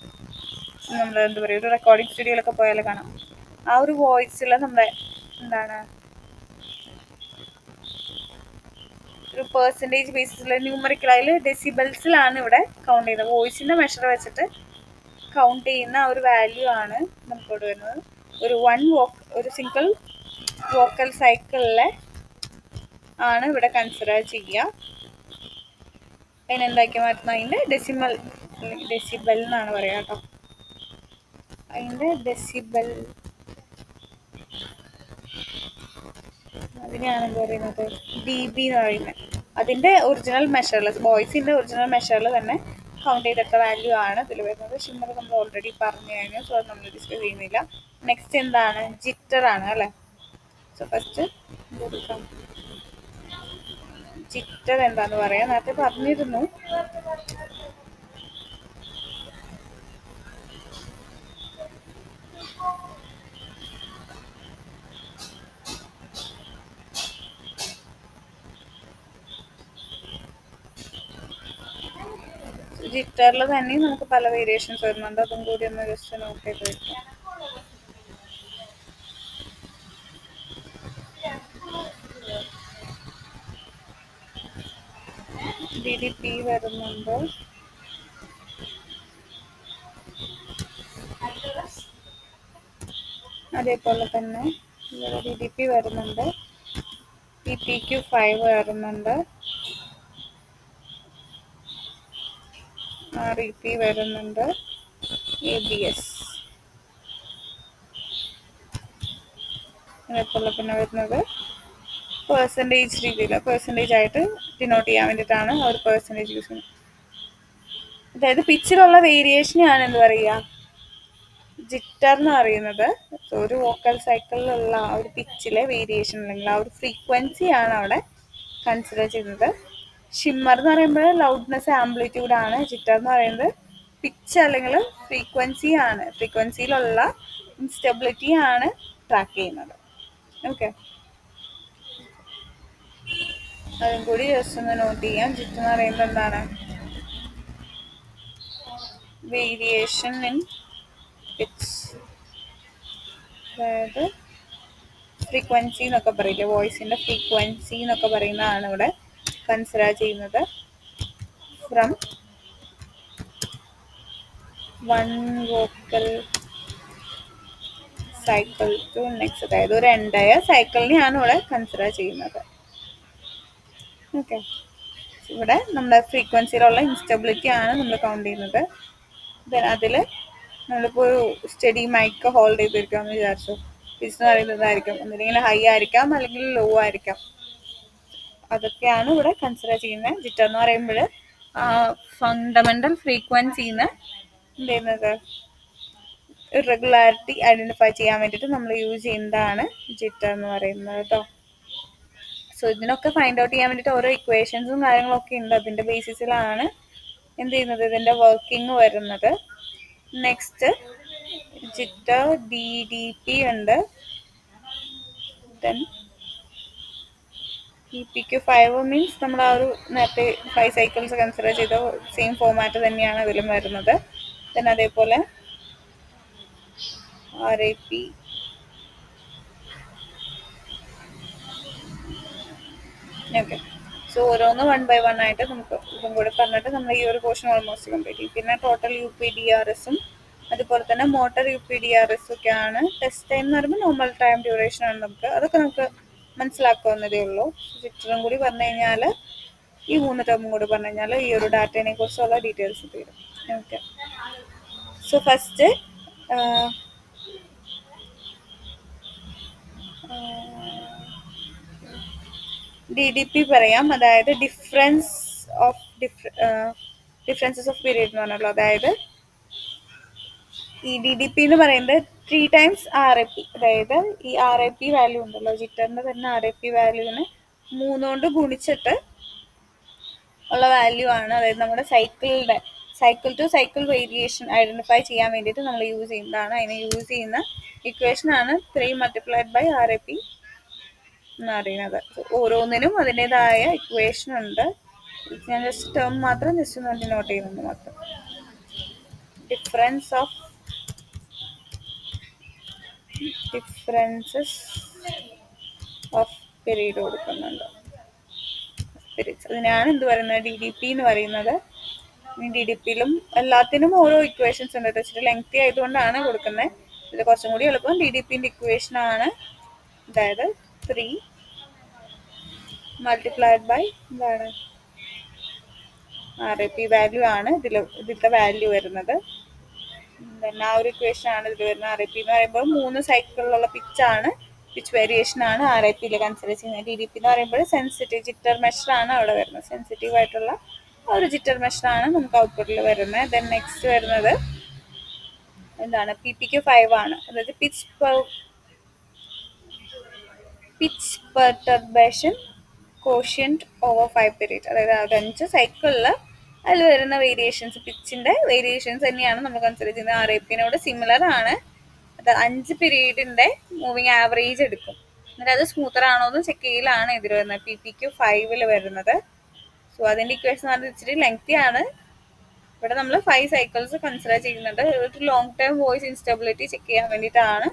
നമ്മൾ എന്താ പറയുക ഒരു റെക്കോർഡിംഗ് സ്റ്റുഡിയോയിലൊക്കെ പോയാൽ കാണാം, ആ ഒരു വോയിസിൽ നമ്മുടെ എന്താണ് ഒരു പെർസെൻറ്റേജ് ബേസിസിൽ ന്യൂമറിക്കൽ അതിൽ ഡെസിബിൾസിലാണ് ഇവിടെ കൗണ്ട് ചെയ്യുന്നത്. വോയിസിൻ്റെ മെഷർ വെച്ചിട്ട് കൗണ്ട് ചെയ്യുന്ന ഒരു വാല്യൂ ആണ് നമുക്കിവിടെ വരുന്നത്. ഒരു സിംഗിൾ വോക്കൽ സൈക്കിളിലെ ആണ് ഇവിടെ കൺസിഡർ ചെയ്യുക. അതിനെന്താക്കി മാറ്റുന്ന അതിൻ്റെ ഡെസിബൽ എന്നാണ് പറയുക കേട്ടോ. അതിൻ്റെ ഡെസിബൽ അതിനെയാണ് എന്താ പറയുന്നത് DB എന്ന് പറയുന്നത്. അതിൻ്റെ ഒറിജിനൽ മെഷറിൽ വോയിസിൻ്റെ ഒറിജിനൽ മെഷറിൽ തന്നെ കൗണ്ട് ചെയ്തെടുത്ത വാല്യൂ ആണ് ഇതിൽ വരുന്നത്. ഷിമ്മർ നമ്മൾ ഓൾറെഡി പറഞ്ഞു കഴിഞ്ഞു, സോ അത് നമ്മൾ ഡിസ്കസ് ചെയ്യുന്നില്ല. നെക്സ്റ്റ് എന്താണ്, ജിറ്റർ ആണ് അല്ലേ. സോ ഫസ്റ്റ് ജിറ്റർ എന്താന്ന് പറയാം, നേരത്തെ പറഞ്ഞിരുന്നു. ജിറ്ററിൽ തന്നെ നമുക്ക് പല വേരിയേഷൻസ് വരുന്നുണ്ട്, അതും കൂടി ഒന്ന് ജസ്റ്റ് നോട്ട് ചെയ്ത് വെക്കാം. DDP വരുന്നുണ്ട്, അതേപോലെ തന്നെ DDP വരുന്നുണ്ട്, PPQ5 വരുന്നുണ്ട്, REP വരുന്നുണ്ട്, ABS അതേപോലെ പിന്നെ വരുന്നത് പെർസെൻറ്റേജ് രീതിയിൽ പെർസെൻറ്റേജ് ആയിട്ട് ഡിനോട്ട് ചെയ്യാൻ വേണ്ടിയിട്ടാണ് ആ ഒരു പെർസെൻറ്റേജ് യൂസ് ചെയ്യുന്നത്. അതായത് പിച്ചിലുള്ള വേരിയേഷനെയാണ് എന്ത് പറയുക ജിറ്റർ എന്ന് പറയുന്നത്. ഒരു വോക്കൽ സൈക്കിളിലുള്ള ആ ഒരു പിച്ചിലെ വേരിയേഷൻ അല്ലെങ്കിൽ ആ ഒരു ഫ്രീക്വൻസിയാണ് അവിടെ കൺസിഡർ ചെയ്യുന്നത്. ഷിമ്മർ എന്ന് പറയുമ്പോൾ ലൗഡ്നെസ് ആംപ്ലിറ്റ്യൂഡ് ആണ്, ജിറ്റർ എന്ന് പറയുന്നത് പിച്ച് അല്ലെങ്കിൽ ഫ്രീക്വൻസി ആണ്, ഫ്രീക്വൻസിയിലുള്ള ഇൻസ്റ്റബിലിറ്റി ആണ് ട്രാക്ക് ചെയ്യുന്നത്. ഓക്കെ, അതും കൂടി ജസ്റ്റ് ഒന്ന് നോട്ട് ചെയ്യാം. ജിറ്റർ എന്ന് പറയുമ്പോൾ എന്താണ്, വേരിയേഷൻ ഇൻ പിച്ച്, അതായത് ഫ്രീക്വൻസി എന്നൊക്കെ പറയില്ലേ, വോയിസിൻ്റെ ഫ്രീക്വൻസി എന്നൊക്കെ പറയുന്നതാണ് ഇവിടെ കൺസിഡർ ചെയ്യുന്നത്. From one vocal cycle to next, അതായത് ഒരു എൻറ്റയർ സൈക്കിളിനെയാണ് ഇവിടെ കൺസിഡർ ചെയ്യുന്നത്. ഓക്കെ, ഇവിടെ നമ്മുടെ ഫ്രീക്വൻസിയിലുള്ള ഇൻസ്റ്റബിലിറ്റി ആണ് നമ്മൾ കൗണ്ട് ചെയ്യുന്നത്. ദെൻ അതിൽ നമ്മളിപ്പോൾ ഒരു സ്റ്റഡി മൈക്ക് ഹോൾഡ് ചെയ്തിരിക്കാമെന്ന് വിചാരിച്ചു, പിച്ച് എന്ന് പറയുന്നതായിരിക്കും ഒന്നില്ലെങ്കിൽ ഹൈ ആയിരിക്കാം അല്ലെങ്കിൽ ലോ ആയിരിക്കാം, അതൊക്കെയാണ് ഇവിടെ കൺസിഡർ ചെയ്യുന്നത്. ജിറ്റർ എന്ന് പറയുമ്പോൾ ഫണ്ടമെന്റൽ ഫ്രീക്വൻസിന്ന് എന്ത് ചെയ്യുന്നത് ഇറഗുലാരിറ്റി ഐഡന്റിഫൈ ചെയ്യാൻ വേണ്ടിയിട്ട് നമ്മൾ യൂസ് ചെയ്യുന്നതാണ് ജിറ്റർ എന്ന് പറയുന്നത് കേട്ടോ. സോ ഇതിനൊക്കെ ഫൈൻഡ് ഔട്ട് ചെയ്യാൻ വേണ്ടിയിട്ട് ഓരോ ഇക്വേഷൻസും കാര്യങ്ങളൊക്കെ ഉണ്ട്. അതിന്റെ ബേസിസിലാണ് എന്ത് ചെയ്യുന്നത് ഇതിന്റെ വർക്കിംഗ് വരുന്നത്. നെക്സ്റ്റ് ജിറ്റർ DDP ഉണ്ട്. ദെൻ PQ5 മീൻസ് നമ്മൾ ആ ഒരു നേരത്തെ 5 സൈക്കിൾസ് കൺസിഡർ ചെയ്ത സെയിം ഫോമാറ്റ് തന്നെയാണ് അതിലും വരുന്നത്. ദെൻ അതേപോലെ RAP, ഓക്കെ. സോ ഓരോന്ന് 1 by 1 ആയിട്ട് നമുക്ക് ഇതും കൂടി പറഞ്ഞിട്ട് നമ്മൾ ഈ ഒരു പോർഷൻ ഓൾമോസ്റ്റ് കംപ്ലീറ്റ് ചെയ്യും. പിന്നെ ടോട്ടൽ UPDRSും അതുപോലെ തന്നെ മോട്ടർ UPDRS ഒക്കെയാണ്. ടെസ്റ്റ് ടൈം എന്ന് പറയുമ്പോൾ നോർമൽ ടൈം ഡ്യൂറേഷൻ ആണ്. അതൊക്കെ നമുക്ക് മനസ്സിലാക്കാവുന്നതേ ഉള്ളൂ. ജിറ്ററും കൂടി പറഞ്ഞു കഴിഞ്ഞാൽ ഈ 3 ടേമും കൂടി പറഞ്ഞു കഴിഞ്ഞാൽ ഈ ഒരു ഡാറ്റയെ കുറിച്ചുള്ള ഡീറ്റെയിൽസ് തരും. ഓക്കെ. സോ ഫസ്റ്റ് DDP പറയാം. അതായത് ഡിഫറൻസസ് ഓഫ് പീരീഡ് എന്ന് പറഞ്ഞല്ലോ. അതായത് ഈ DDP എന്ന് പറയുന്നത് 3 times RAP. അതായത് ഈ RAP വാല്യൂ ഉണ്ടല്ലോ, ജിറ്ററിന്റെ തന്നെ RAP വാല്യൂവിന് 3 കൊണ്ട് ഗുണിച്ചിട്ട് ഉള്ള വാല്യൂ ആണ്. അതായത് നമ്മുടെ cycle to cycle variation identify ചെയ്യാൻ വേണ്ടിയിട്ട് നമ്മൾ യൂസ് ചെയ്യുന്നതാണ്. അതിന് യൂസ് ചെയ്യുന്ന ഇക്വേഷൻ ആണ് 3 multiplied by RAP എന്ന് പറയുന്നത്. ഓരോന്നിനും അതിൻ്റെതായ ഇക്വേഷൻ ഉണ്ട്. ഞാൻ ജസ്റ്റ് ടേം മാത്രം ജസ്റ്റ് ഒന്ന് നോട്ട് ചെയ്യുന്നുണ്ട് മാത്രം. ഡിഫറൻസസ് ഓഫ് പീരീഡ് കൊടുക്കുന്നുണ്ട്. അതിനാണ് എന്ത് പറയുന്നത് DDP എന്ന് പറയുന്നത്. DDPയിലും എല്ലാത്തിനും ഓരോ ഇക്വേഷൻസ് ഉണ്ട്. ഇച്ചിരി ലെങ്തി ആയതുകൊണ്ടാണ് കൊടുക്കുന്നത്. ഇത് കുറച്ചും കൂടി എളുപ്പം DDPന്റെ ഇക്വേഷൻ ആണ്. അതായത് 3 multiplied by എന്താണ് RAP വാല്യൂ ആണ് ഇതിലത്തെ വാല്യൂ വരുന്നത്. ആ ഒരു ഇക്വേഷൻ ആണ് ഇതിൽ വരുന്നത്. RAP എന്ന് പറയുമ്പോൾ 3 സൈക്കിളിലുള്ള പിച്ച് വേരിയേഷൻ ആണ് RAPയിൽ കൺസിഡർ ചെയ്യുന്നത്. DDP എന്ന് പറയുമ്പോൾ സെൻസിറ്റീവ് ജിറ്റർ മെഷർ ആണ് അവിടെ വരുന്നത്. സെൻസിറ്റീവ് ആയിട്ടുള്ള ഒരു ജിറ്റർ മെഷർ ആണ് നമുക്ക് ഔട്ട്പുട്ടിൽ വരുന്നത്. ദെൻ നെക്സ്റ്റ് വരുന്നത് എന്താണ് PPQ5 ആണ്. അതായത് pitch perturbation quotient over 5 period. അതായത് 5 സൈക്കിളിൽ അതിൽ വരുന്ന വേരിയേഷൻസ്, പിച്ചിന്റെ വേരിയേഷൻസ് തന്നെയാണ് നമ്മൾ കൺസിഡർ ചെയ്യുന്നത്. RAPനോട് സിമിലർ ആണ്. അത് 5 പീരീഡിന്റെ മൂവിങ് ആവറേജ് എടുക്കും. എന്നിട്ട് അത് സ്മൂത്തർ ആണോ എന്ന് ചെക്ക് ചെയ്യലാണ് ഇതിൽ വരുന്നത്. PPQ5 വരുന്നത്. സോ അതിന്റെ ഇക്വേഷൻ ഇച്ചിരി ലെങ്തി ആണ്. ഇവിടെ നമ്മൾ 5 സൈക്കിൾസ് കൺസിഡർ ചെയ്യുന്നുണ്ട്. ഒരു long term voice instability check ചെയ്യാൻ വേണ്ടിയിട്ടാണ്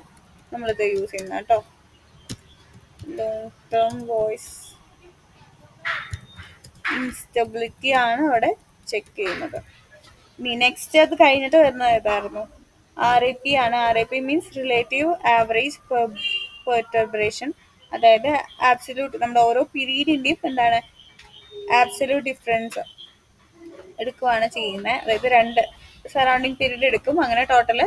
നമ്മളിത് യൂസ് ചെയ്യുന്നത് കേട്ടോ. ലോങ് ടേം വോയിസ് ഇൻസ്റ്റബിലിറ്റി ആണ് അവിടെ ചെക്ക് ചെയ്യുന്നത്. ഇനി നെക്സ്റ്റ് അത് കഴിഞ്ഞിട്ട് വരുന്നത് ഏതായിരുന്നു? RAP ആണ്. RAP means relative average perturbation. അതായത് ആബ്സല്യൂട്ട് നമ്മുടെ ഓരോ പീരീഡിന്റെയും എന്താണ് ആബ്സല്യൂട്ട് ഡിഫറൻസ് എടുക്കുകയാണ് ചെയ്യുന്നത്. അതായത് 2 സറൗണ്ടിങ് പീരീഡ് എടുക്കും. അങ്ങനെ ടോട്ടൽ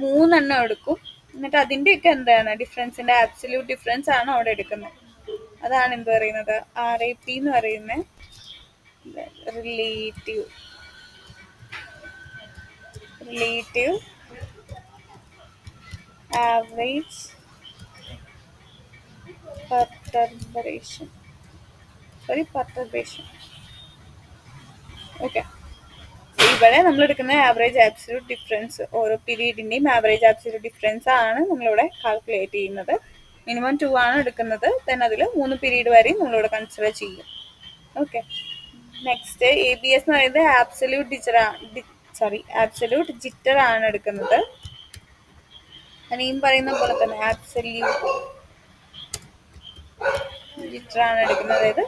3 എടുക്കും. എന്നിട്ട് അതിൻ്റെയൊക്കെ എന്താണ് ഡിഫറൻസിന്റെ ആബ്സല്യൂട്ട് ഡിഫറൻസ് ആണ് അവിടെ എടുക്കുന്നത്. അതാണ് എന്ത് പറയുന്നത് RAP എന്ന് പറയുന്നത്. Relative average perturbation. ഓക്കെ. ഇവിടെ നമ്മൾ എടുക്കുന്ന ആവറേജ് ആബ്സല്യൂട്ട് ഡിഫറൻസ്, ഓരോ പീരീഡിന്റെയും ആവറേജ് ആബ്സല്യൂട്ട് ഡിഫറൻസ് ആണ് നമ്മളിവിടെ കാൽക്കുലേറ്റ് ചെയ്യുന്നത്. മിനിമം 2 ആണ് എടുക്കുന്നത്. ദെൻ അതിൽ 3 പീരീഡ് വരെയും നമ്മളിവിടെ കൺസിഡർ ചെയ്യും. ഓക്കെ. നെക്സ്റ്റ് ABS എന്ന് പറയുന്നത് ആബ്സല്യൂട്ട് ജിറ്റർ ആണ് എടുക്കുന്നത്. ഈ പറയുന്ന പോലെ തന്നെ ആബ്സല്യൂട്ട് ജിറ്റർ ആണ് എടുക്കുന്നത്. അതായത്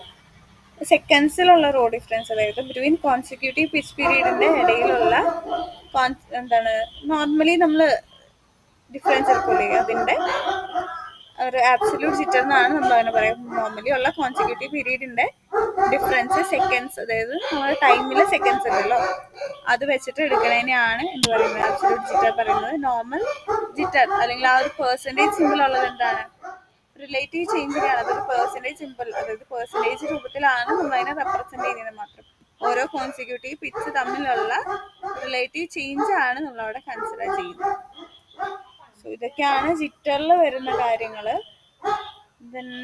സെക്കൻഡ്സിലുള്ള റോ ഡിഫറൻസ്, അതായത് ബിറ്റ്വീൻ കോൺസിക്യൂട്ടീവ് പിച്ച് പീരീഡിന്റെ ഇടയിലുള്ള എന്താണ് നോർമലി നമ്മൾ ഡിഫറൻസ് എടുക്കൂലേ, അതിന്റെ ഒരു ആബ്സല്യൂട്ട് ജിറ്റർ എന്നാണ് നമ്മൾ അതിനെ പറയാം. നോർമലി ഉള്ള കോൺസിക്യൂട്ടീവ് പീരീഡിന്റെ ഡിഫറൻസ് സെക്കൻഡ്സ്, അതായത് നമ്മുടെ ടൈമിലെ സെക്കൻഡ്സ് ഉണ്ടല്ലോ അത് വെച്ചിട്ട് എടുക്കുന്നതിനെയാണ് എന്ത് പറയുന്നത് ആബ്സല്യൂട്ട് ജിറ്റർ പറയുന്നത്. നോർമൽ ജിറ്റർ അല്ലെങ്കിൽ ആ ഒരു പെർസെൻറ്റേജ് സിമ്പിൾ ഉള്ളത് എന്താണ് റിലേറ്റീവ് ചേഞ്ചിനെയാണ്. അതൊരു പെർസെൻറ്റേജ് സിമ്പിൾ, അതായത് പെർസെൻറ്റേജ് രൂപത്തിലാണ് നമ്മൾ അതിനെ റെപ്രസെന്റ് ചെയ്യുന്നത് മാത്രം. ഓരോ കോൺസിക്യൂട്ടീവ് പിറ്റ്സ് തമ്മിലുള്ള റിലേറ്റീവ് ചേഞ്ച് ആണ് നമ്മളവിടെ കൺസിഡർ ചെയ്യുന്നത്. സോ ഇതൊക്കെയാണ് ജിറ്ററിൽ വരുന്ന കാര്യങ്ങൾ.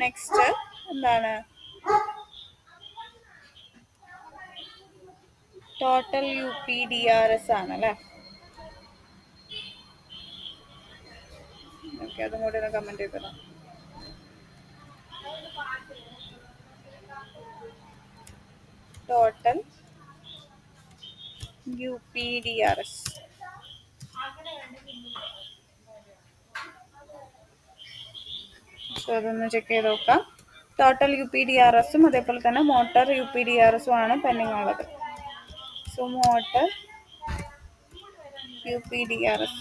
നെക്സ്റ്റ് എന്താണ് ടോട്ടൽ UPDRS ആണല്ലേ. ഓക്കെ, അതും കൂടി ഒന്ന് കമന്റ് ചെയ്തോ. ടോട്ടൽ UPDRS സോ അതൊന്ന് ചെക്ക് ചെയ്ത് നോക്കാം. ടോട്ടൽ UPDRSും അതേപോലെ തന്നെ മോട്ടർ UPDRSും ആണ് പെൻഡിങ് ഉള്ളത്. സോ മോട്ടർ UPDRS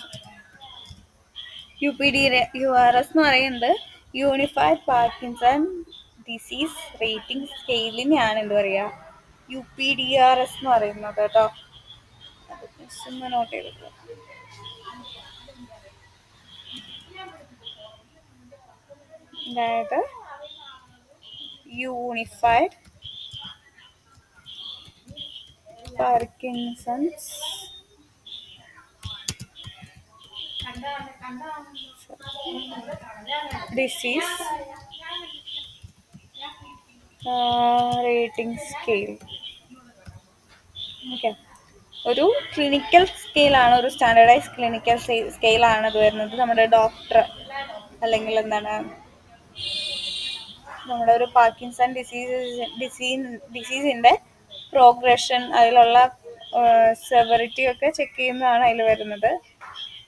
എന്ന് പറയുന്നത് യൂണിഫൈഡ് പാർക്കിൻസൺ ഡിസീസ് റേറ്റിംഗ് സ്കെയിലിനെയാണ് എന്ത് പറയുക UPDRS എന്ന് പറയുന്നത് കേട്ടോ. ഒന്ന് നോട്ട് ചെയ്തിട്ട് അതായത് unified Parkinson's disease rating scale. Okay, ഒരു ക്ലിനിക്കൽ സ്കെയിലാണ്, ഒരു സ്റ്റാൻഡേർഡൈസ് ക്ലിനിക്കൽ സ്കെയിലാണ് ഇത് വരുന്നത്. നമ്മുടെ ഡോക്ടർ അല്ലെങ്കിൽ എന്താണ് നമ്മുടെ ഒരു പാർക്കിൻസൺ ഡിസീസിൻ്റെ പ്രോഗ്രഷൻ, അതിലുള്ള സെവറിറ്റി ഒക്കെ ചെക്ക് ചെയ്യുന്നതാണ് അതിൽ വരുന്നത്.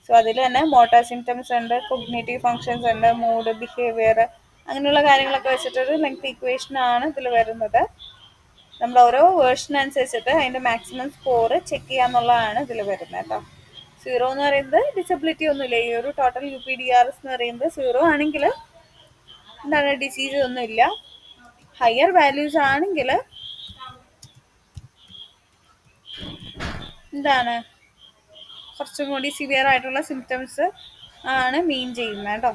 സോ അതിൽ തന്നെ മോട്ടോർ സിംറ്റംസ് ഉണ്ട്, കൊഗ്നേറ്റീവ് ഫങ്ഷൻസ് ഉണ്ട്, മൂഡ്, ബിഹേവിയർ, അങ്ങനെയുള്ള കാര്യങ്ങളൊക്കെ വെച്ചിട്ടൊരു ലെങ്ത് ഇക്വേഷൻ ആണ് ഇതിൽ വരുന്നത്. നമ്മൾ ഓരോ വേർഷൻ അനുസരിച്ചിട്ട് അതിൻ്റെ മാക്സിമം സ്കോർ ചെക്ക് ചെയ്യാന്നുള്ളതാണ് ഇതിൽ വരുന്നത് കേട്ടോ. 0 എന്ന് പറയുന്നത് ഡിസബിലിറ്റി ഒന്നുമില്ല. ഈ ഒരു ടോട്ടൽ UPDRS എന്ന് പറയുന്നത് 0 ആണെങ്കിൽ എന്താണ് ഡിസീസ് ഒന്നുമില്ല. ഹയർ വാല്യൂസ് ആണെങ്കിൽ എന്താണ് കുറച്ചും കൂടി സിവിയർ ആയിട്ടുള്ള സിംറ്റംസ് ആണ് മീൻ ചെയ്യുന്നത് കേട്ടോ.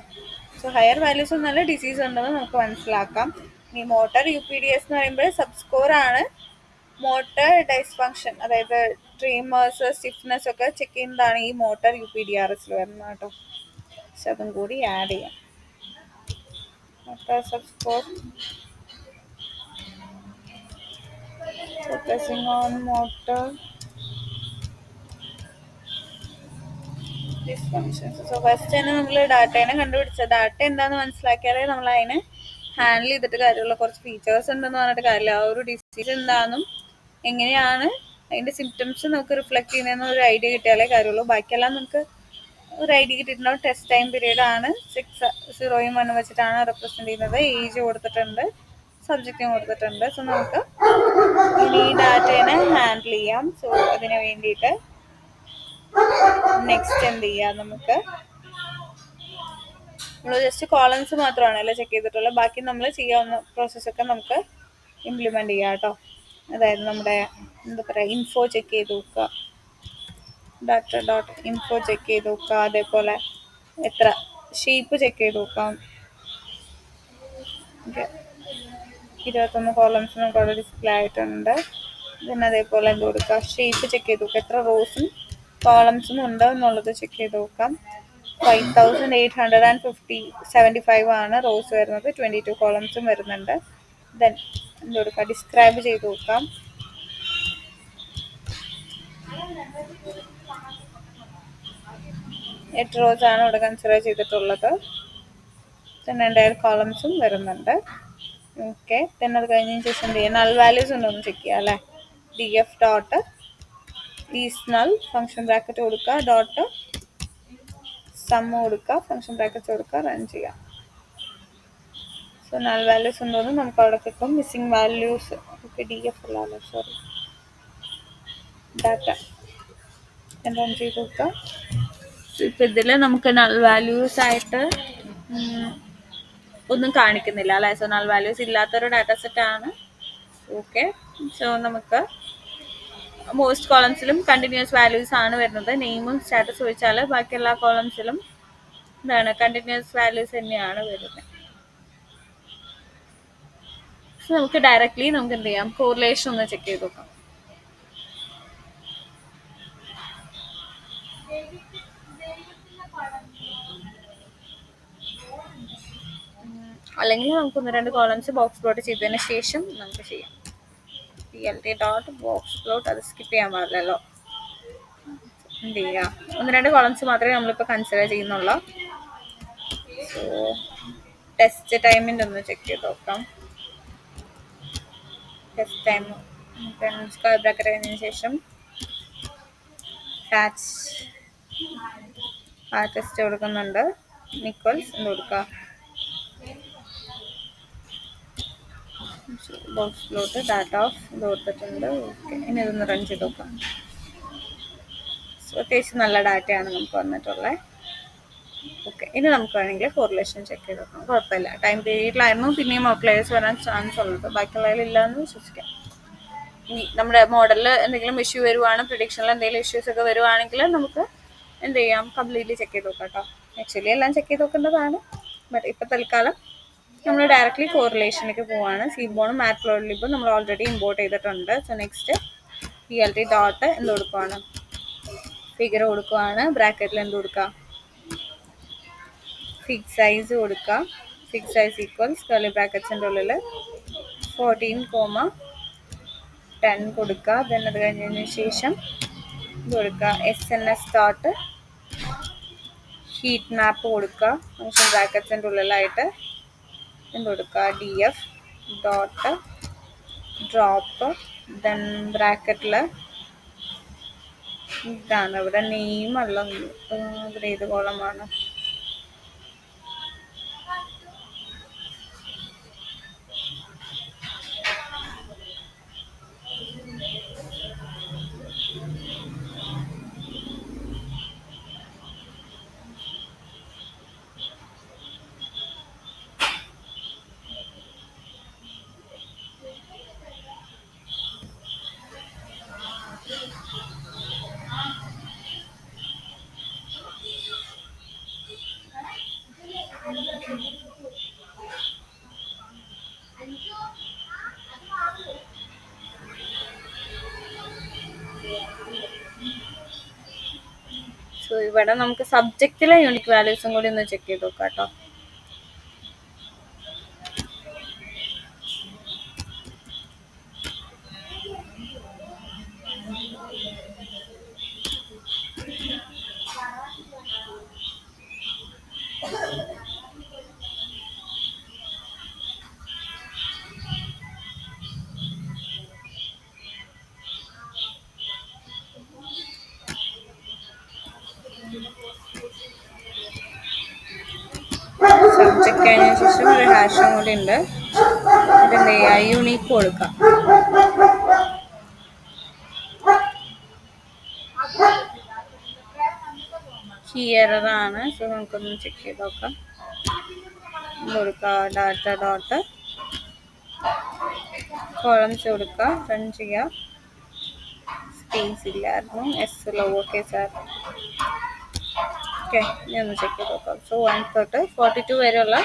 സോ ഹയർ വാല്യൂസ് നല്ല ഡിസീസ് ഉണ്ടെന്ന് നമുക്ക് മനസ്സിലാക്കാം. ഇനി മോട്ടർ UPDS എന്ന് പറയുമ്പോൾ സബ് സ്കോർ ആണ്. മോട്ടർ ഡൈസ്ഫങ്ഷൻ, അതായത് ട്രീമേഴ്സ്, സ്റ്റിഫ്നെസ് ഒക്കെ ചെക്ക് ചെയ്യുന്നതാണ് ഈ മോട്ടർ UPDRSൽ വരുന്നത് കേട്ടോ. പക്ഷെ അതും കൂടി ആഡ് ചെയ്യാം. Motor sub score focusing on motor dysfunctions. So first തന്നെ നമ്മൾ ഡാറ്റേനെ കണ്ടുപിടിച്ച ഡാറ്റ എന്താണെന്ന് മനസ്സിലാക്കിയാലേ നമ്മൾ അതിനെ ഹാൻഡിൽ ചെയ്തിട്ട് കാര്യമുള്ള. കുറച്ച് ഫീച്ചേഴ്സ് ഉണ്ടെന്ന് പറഞ്ഞിട്ട് കാര്യമില്ല. ആ ഒരു ഡിസീസ് എന്താണെന്നും എങ്ങനെയാണ് അതിൻ്റെ സിംറ്റംസ് നമുക്ക് റിഫ്ലക്ട് ചെയ്യുന്നതെന്ന് ഒരു ഐഡിയ കിട്ടിയാലേ കാര്യമുള്ളൂ. ബാക്കിയെല്ലാം നമുക്ക് ഒരു ഐഡിയ കിട്ടിയിട്ടുണ്ടാവും. ടെസ്റ്റ് ടൈം പീരീഡ് ആണ് 6, 0യും 1 വെച്ചിട്ടാണ് റെപ്രസെൻറ്റ് ചെയ്യുന്നത്. ഏജ് കൊടുത്തിട്ടുണ്ട്, സബ്ജക്റ്റും കൊടുത്തിട്ടുണ്ട്. സോ നമുക്ക് ഇനി ഈ ഡാറ്റേനെ ഹാൻഡിൽ ചെയ്യാം. സോ അതിന് വേണ്ടിയിട്ട് നെക്സ്റ്റ് എന്ത് ചെയ്യാം, നമുക്ക് നമ്മൾ ജസ്റ്റ് കോളംസ് മാത്രമാണല്ലോ ചെക്ക് ചെയ്തിട്ടുള്ളത്. ബാക്കി നമ്മൾ ചെയ്യാവുന്ന പ്രോസസ്സൊക്കെ നമുക്ക് ഇംപ്ലിമെൻറ്റ് ചെയ്യാം കേട്ടോ. അതായത് നമ്മുടെ എന്താ പറയുക, ഇൻഫോ ചെക്ക് ചെയ്ത് നോക്കുക, data.info ചെക്ക് ചെയ്ത് നോക്കുക, അതേപോലെ എത്ര ഷേപ്പ് ചെക്ക് ചെയ്ത് നോക്കാം. ഓക്കെ, 21 കോളംസ് നമുക്ക് അവിടെ ഡിസ്പ്ലേ ആയിട്ടുണ്ട്. പിന്നെ അതേപോലെ എന്ത് കൊടുക്കുക, ഷേപ്പ് ചെക്ക് ചെയ്ത് നോക്കുക, എത്ര റോസും കോളംസും ഉണ്ട് എന്നുള്ളത് ചെക്ക് ചെയ്ത് നോക്കാം. 5875 ആണ് റോസ് വരുന്നത്, 22 കോളംസും വരുന്നുണ്ട്. ദെൻ എന്ത് കൊടുക്കുക, ഡിസ്ക്രൈബ് ചെയ്ത് നോക്കാം. എട്ട് റോസ് ആണ് ഇവിടെ കൺസിഡർ ചെയ്തിട്ടുള്ളത്. പിന്നെ 2 കോളംസും വരുന്നുണ്ട്. ഓക്കെ, പിന്നെ അത് കഴിഞ്ഞതിന് ശേഷം എന്ത് ചെയ്യുക, നൾ വാല്യൂസ് ഉണ്ടോ എന്ന് ചെക്ക് ചെയ്യുക അല്ലേ. DF dot is null, function bracket കൊടുക്കുക, ഡോട്ട് സം കൊടുക്കുക, ഫംഗ്ഷൻ ബ്രാക്കറ്റ് കൊടുക്കുക, റൺ ചെയ്യാം. സോ നൾ വാല്യൂസ് ഉണ്ടോയെന്ന് നമുക്ക് അവിടെ കിട്ടും. മിസ്സിംഗ് വാല്യൂസ് ഓക്കെ, DF അല്ലല്ലോ, സോറി, ഡാറ്റ റൺ ചെയ്ത് കൊടുക്കുക. ഇപ്പം ഇതിൽ നമുക്ക് നൾ വാല്യൂസ് ആയിട്ട് ഒന്നും കാണിക്കുന്നില്ല അല്ലേ. സോ നൾ വാല്യൂസ് ഇല്ലാത്തൊരു ഡാറ്റ സെറ്റാണ്. ഓക്കെ, സോ നമുക്ക് മോസ്റ്റ് കോളംസിലും കണ്ടിന്യൂസ് വാല്യൂസ് ആണ് വരുന്നത്. നെയിമും സ്റ്റാറ്റസ് വെച്ചാൽ ബാക്കി എല്ലാ കോളംസിലും എന്താണ് കണ്ടിന്യൂസ് വാല്യൂസ് തന്നെയാണ് വരുന്നത്. സോ നമുക്ക് ഡയറക്റ്റ്ലി നമുക്ക് എന്ത് ചെയ്യാം, കോറിലേഷൻ ഒന്ന് ചെക്ക് ചെയ്ത് നോക്കാം. അല്ലെങ്കിൽ നമുക്ക് 1-2 കോളംസ് ബോക്സ് പ്ലോട്ട് ചെയ്തതിന് ശേഷം നമുക്ക് ചെയ്യാം. PLT ഡോട്ട് ബോക്സ് പ്ലോട്ട് അത് സ്കിപ്പ് ചെയ്യാൻ പാടില്ലല്ലോ. എന്ത് ചെയ്യുക, 1-2 കോളംസ് മാത്രമേ നമ്മളിപ്പോൾ കൺസിഡർ ചെയ്യുന്നുള്ളൂ. സോ ടെസ്റ്റ് ടൈമിൻ്റെ ഒന്ന് ചെക്ക് ചെയ്ത് നോക്കാം. ടെസ്റ്റ് ടൈം സ്ക്വയർ ബ്രാക്കറ്റ് കഴിഞ്ഞതിന് ശേഷം ടാച്ച് ആ ടെസ്റ്റ് കൊടുക്കുന്നുണ്ട്. ഈക്വൽസ് എന്ന് കൊടുക്കുക, ബോക്സ് പ്ലോട്ട് ഡാറ്റ ഓഫ് ഇത് കൊടുത്തിട്ടുണ്ട്. ഓക്കെ, ഇനി ഇതൊന്ന് റൺ ചെയ്ത് നോക്കാം. സോ അത്യാവശ്യം നല്ല ഡാറ്റയാണ് നമുക്ക് വന്നിട്ടുള്ളത്. ഓക്കെ, ഇനി നമുക്ക് വേണമെങ്കിൽ കോറിലേഷൻ ചെക്ക് ചെയ്ത് നോക്കാം. കുഴപ്പമില്ല, ടൈം പീരീഡിലായിരുന്നു പിന്നെയും ഔട്ട്ലയേഴ്സ് വരാൻ ചാൻസ് ഉള്ളത്, ബാക്കിയുള്ളതിലില്ല എന്ന് വിശ്വസിക്കാം. ഇനി നമ്മുടെ മോഡലിൽ എന്തെങ്കിലും ഇഷ്യൂ വരുവാണ്, പ്രിഡിക്ഷനിൽ എന്തെങ്കിലും ഇഷ്യൂസ് ഒക്കെ വരുവാണെങ്കിൽ നമുക്ക് എന്ത് ചെയ്യാം, കംപ്ലീറ്റ്ലി ചെക്ക് ചെയ്ത് നോക്കാം കേട്ടോ. ആക്ച്വലി എല്ലാം ചെക്ക് ചെയ്ത് നോക്കേണ്ടതാണ്, ബട്ട് ഇപ്പോൾ തൽക്കാലം നമ്മൾ ഡയറക്റ്റ്ലി കോറിലേഷനിലേക്ക് പോവാണ്. സീബോണും മാറ്റ്പ്ലോട്ലിബും നമ്മൾ ഓൾറെഡി ഇമ്പോർട്ട് ചെയ്തിട്ടുണ്ട്. സോ നെക്സ്റ്റ് PLT ഡോട്ട് എന്ത് കൊടുക്കുവാണ്, ഫിഗർ കൊടുക്കുവാണ്. ബ്രാക്കറ്റിൽ എന്ത് കൊടുക്കുക, ഫിക്സ് സൈസ് കൊടുക്കുക. ഫിക്സ് സൈസ് ഈക്വൽസ് കർലി ബ്രാക്കറ്റ്സിൻ്റെ ഉള്ളിൽ 14,10 കൊടുക്കുക. ദെൻ അത് കഴിഞ്ഞതിന് ശേഷം ഇത് കൊടുക്കുക, SNS ഡോട്ട് ഹീറ്റ് മാപ്പ് കൊടുക്കുക. ഫംഗ്ഷൻ ബ്രാക്കറ്റ്സിൻ്റെ ഉള്ളിലായിട്ട് എന്ത് കൊടുക്കുക, DF ഡോട്ട് ഡ്രോപ്പ്. ദെൻ ബ്രാക്കറ്റിൽ ഇതാണ് ഇവിടെ നെയിം അല്ല, ഇവിടെ ഏത് കോളമാണ്, സോ ഇവിടെ നമുക്ക് സബ്ജക്റ്റിലെ യൂണിക് വാല്യൂസും കൂടി ഒന്ന് ചെക്ക് ചെയ്ത് നോക്കാം കേട്ടോ. സബ്ജക്റ്റ് കഴിഞ്ഞതിന് ശേഷം ഒരു ഹാഷും കൂടി ഉണ്ട്. ഇതെന്ത് ചെയ്യുക, യൂണീക്ക് കൊടുക്കാം. കീ എററാണ്. സോ നമുക്കൊന്ന് ചെക്ക് ചെയ്ത് നോക്കാം. കൊടുക്കുക ഡാറ്റ ഡോട്ട് കോളംസ് കൊടുക്കുക, റൺ ചെയ്യുക. സ്പേസ് ഇല്ലായിരുന്നു, എസ് ലോവർ കേസ് ആയിരുന്നു. ഓക്കെ, ഇനി ഒന്ന് ചെക്ക് ചെയ്ത് നോക്കാം. സോ 1 തൊട്ട് 42 വരെയുള്ള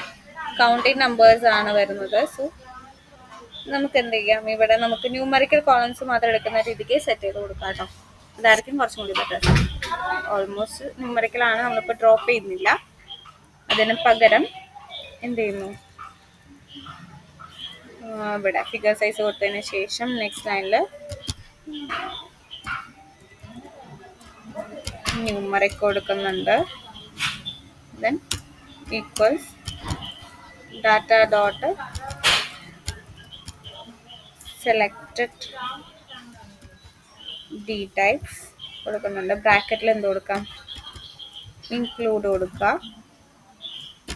കൗണ്ടിങ് നമ്പേഴ്സ് ആണ് വരുന്നത്. സോ നമുക്ക് എന്ത് ചെയ്യാം, ഇവിടെ നമുക്ക് ന്യൂമറിക്കൽ കോളംസ് മാത്രം എടുക്കുന്ന രീതിക്ക് സെറ്റ് ചെയ്ത് കൊടുക്കാം കേട്ടോ. അതായിരിക്കും കുറച്ചും കൂടി ബെറ്റർ. ഓൾമോസ്റ്റ് ന്യൂമറിക്കലാണ്, നമ്മളിപ്പോൾ ഡ്രോപ്പ് ചെയ്യുന്നില്ല. അതിന് പകരം എന്ത് ചെയ്യുന്നു, ഇവിടെ ഫിഗർ സൈസ് കൊടുത്തതിന് ശേഷം നെക്സ്റ്റ് ലൈനിൽ ന്യൂമറിക് കൊടുക്കുന്നുണ്ട്. Then equals data dot selected D types കൊടുക്കുന്നുണ്ട്. ബ്രാക്കറ്റിൽ എന്ത് കൊടുക്കാം, ഇൻക്ലൂഡ് കൊടുക്കുക.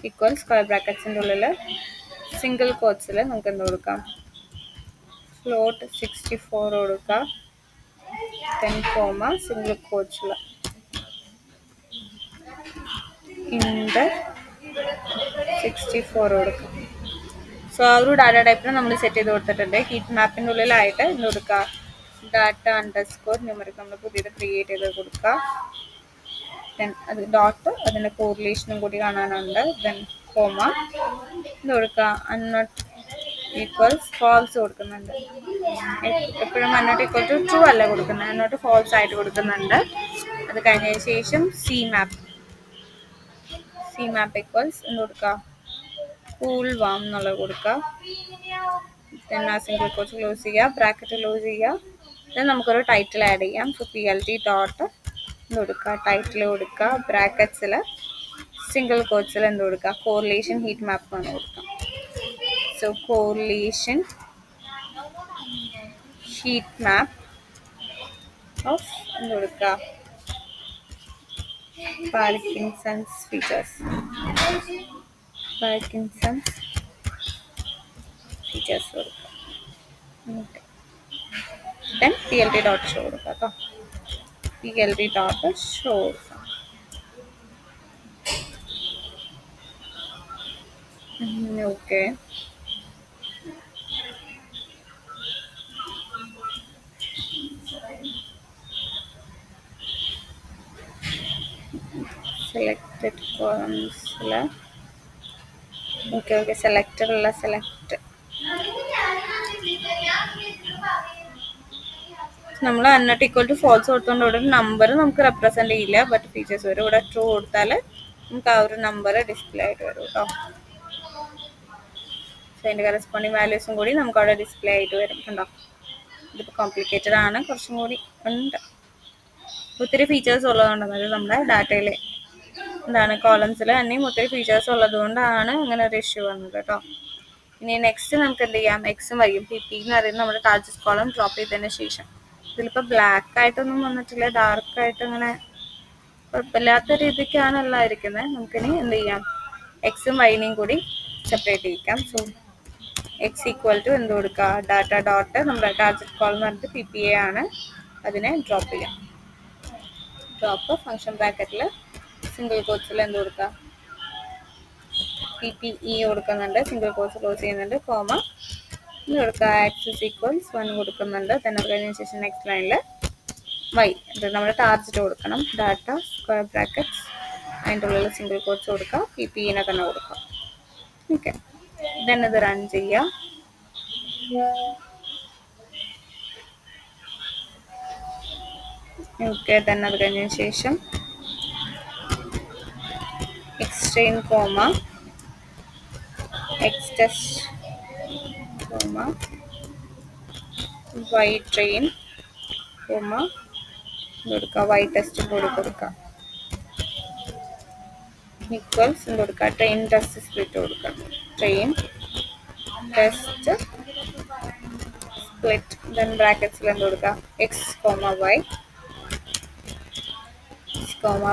ഈക്വൽസ് സ്ക്വയർ ബ്രാക്കറ്റ്സിൻ്റെ ഉള്ളിൽ സിംഗിൾ കോട്ട്സിൽ നമുക്ക് എന്ത് കൊടുക്കാം, ഫ്ലോട്ട് 64 കൊടുക്കുക. 10 സിംഗിൾ കോട്ട്സിൽ ഇൻഡ് 64 കൊടുക്കുക. സോ ആ ഒരു ഡാറ്റ ടൈപ്പിന് നമ്മൾ സെറ്റ് ചെയ്ത് കൊടുത്തിട്ടുണ്ട്. ഹീറ്റ് മാപ്പിൻ്റെ ഉള്ളിലായിട്ട് എന്ത് കൊടുക്കുക, ഡാറ്റ അണ്ടർസ്കോർ ന്യൂമറിക് നമ്മൾ പുതിയത് ക്രിയേറ്റ് ചെയ്ത് കൊടുക്കുക. ദെൻ അത് ഡോട്ട് അതിൻ്റെ കോറിലേഷനും കൂടി കാണാനുണ്ട്. ദെൻ കോമ എന്ത് കൊടുക്കുക, അൺനോട്ട് ഈക്വൽസ് ഫാൾസ് കൊടുക്കുന്നുണ്ട്. എപ്പോഴും അൺനോട്ട് ഈക്വൽ ടു ട്രൂ അല്ല കൊടുക്കുന്നത്, അൺനോട്ട് ഫാൾസ് ആയിട്ട് കൊടുക്കുന്നുണ്ട്. അത് കഴിഞ്ഞതിന് ശേഷം സി മാപ്പ് ഈക്വൽസ് എന്ത് കൊടുക്കുക, കൂൾ വാം എന്നുള്ളത് കൊടുക്കുക. then ആ സിംഗിൾ കോട്സ് ക്ലോസ് ചെയ്യുക, ബ്രാക്കറ്റ് ക്ലോസ് ചെയ്യുക. then നമുക്കൊരു ടൈറ്റിൽ ആഡ് ചെയ്യാം. സോ PLT ഡോട്ട് കൊടുക്കുക, ടൈറ്റിൽ കൊടുക്കുക, ബ്രാക്കറ്റ്സിൽ സിംഗിൾ കോട്സിൽ എന്ത് കൊടുക്കുക, കോറിലേഷൻ ഹീറ്റ് മാപ്പ് ആണ് കൊടുക്കുക. So correlation heat map of എന്ത് കൊടുക്കുക, പാർക്കിൻസൺസ് ഫീച്ചേഴ്സ്. പാർക്കിൻസൺസ് ഫീച്ചേഴ്സ് കൊടുക്കുക. then PLT ഡോട്ട് ഷോ കൊടുക്കുക കേട്ടോ. PLT ഡോട്ട് ഷോ കൊടുക്കുക. Okay, selected columns okay selected ഉള്ള സെലക്ട് നമ്മൾ അന്നോട്ട് ഈക്വൽ ടു ഫോൾസ് കൊടുത്തോണ്ട് ഇവിടെ നമ്പർ നമുക്ക് റെപ്രസെന്റ് ചെയ്യില്ല, ബട്ട് ഫീച്ചേഴ്സ് വരും. ഇവിടെ ട്രൂ കൊടുത്താൽ നമുക്ക് ആ ഒരു നമ്പർ ഡിസ്പ്ലേ ആയിട്ട് വരും കേട്ടോ. സോ അതിൻ്റെ കറസ്പോണ്ടിങ് വാല്യൂസും കൂടി നമുക്ക് അവിടെ ഡിസ്പ്ലേ ആയിട്ട് വരും കണ്ടോ. ഇതിപ്പോൾ കോംപ്ലിക്കേറ്റഡ് ആണ്, കുറച്ചും കൂടി ഉണ്ട്, ഒത്തിരി ഫീച്ചേഴ്സ് ഉള്ളതുകൊണ്ടാണ്. അത് നമ്മുടെ ഡാറ്റയിൽ എന്താണ് കോളംസിൽ തന്നെയും ഒത്തിരി ഫീച്ചേഴ്സ് ഉള്ളത് കൊണ്ടാണ് അങ്ങനെ ഒരു ഇഷ്യൂ വന്നത് കേട്ടോ. ഇനി നെക്സ്റ്റ് നമുക്ക് എന്ത് ചെയ്യാം, എക്സും വൈയും PP എന്ന് പറയുന്നത് നമ്മുടെ ടാർജറ്റ് കോളം ഡ്രോപ്പ് ചെയ്തതിന് ശേഷം ഇതിലിപ്പോൾ ബ്ലാക്ക് ആയിട്ടൊന്നും വന്നിട്ടില്ല, ഡാർക്ക് ആയിട്ട് അങ്ങനെ കുഴപ്പമില്ലാത്ത രീതിക്കാണ് എല്ലാം ഇരിക്കുന്നത്. നമുക്കിനി എന്ത് ചെയ്യാം, എക്സും വൈനെയും കൂടി സെപ്പറേറ്റ് ചെയ്യിക്കാം. സോ എക്സ് ഈക്വൽ ടു എന്ത് കൊടുക്കുക, ഡാറ്റ ഡോട്ട് നമ്മുടെ ടാർജറ്റ് കോളം എന്ന് പറഞ്ഞിട്ട് PPA ആണ്, അതിനെ ഡ്രോപ്പ് ചെയ്യാം. ഡ്രോപ്പ് ഫംഗ്ഷൻ ബ്രാക്കറ്റിൽ സിംഗിൾ കോട്സിൽ എന്ത് കൊടുക്കുക, PPE കൊടുക്കുന്നുണ്ട്, സിംഗിൾ കോട്സ് ക്ലോസ് ചെയ്യുന്നുണ്ട്, കോമ ഇത് കൊടുക്കുക, ആക്സിസ് ഈക്വൽസ് 1 കൊടുക്കുന്നുണ്ട്. then അതിന് ശേഷം നെക്സ്റ്റ് ലൈനിൽ വൈ ഇത് നമ്മുടെ ടാർജറ്റ് കൊടുക്കണം, ഡാറ്റ സ്ക്വയർ ബ്രാക്കറ്റ്സ് അതിൻ്റെ ഉള്ളിൽ സിംഗിൾ കോട്സ് കൊടുക്കുക, PPE തന്നെ കൊടുക്കുക. ഓക്കെ, then ഇത് റൺ ചെയ്യുക. ഓക്കെ, then അത് കഴിഞ്ഞതിന് ശേഷം X train comma X test comma Y train comma കൊടുക്കുക, വൈ ടെസ്റ്റ് കൂടി കൊടുക്കുക, ഈക്വൽസ് കൊടുക്കുക, ട്രെയിൻ ടെസ്റ്റ് സ്പ്ലിറ്റ് കൊടുക്കുക, ട്രെയിൻ ടെസ്റ്റ് സ്പ്ലിറ്റ്. ദെൻ ബ്രാക്കറ്റ്സിൽ എന്ത് കൊടുക്കുക, എക്സ് കോമ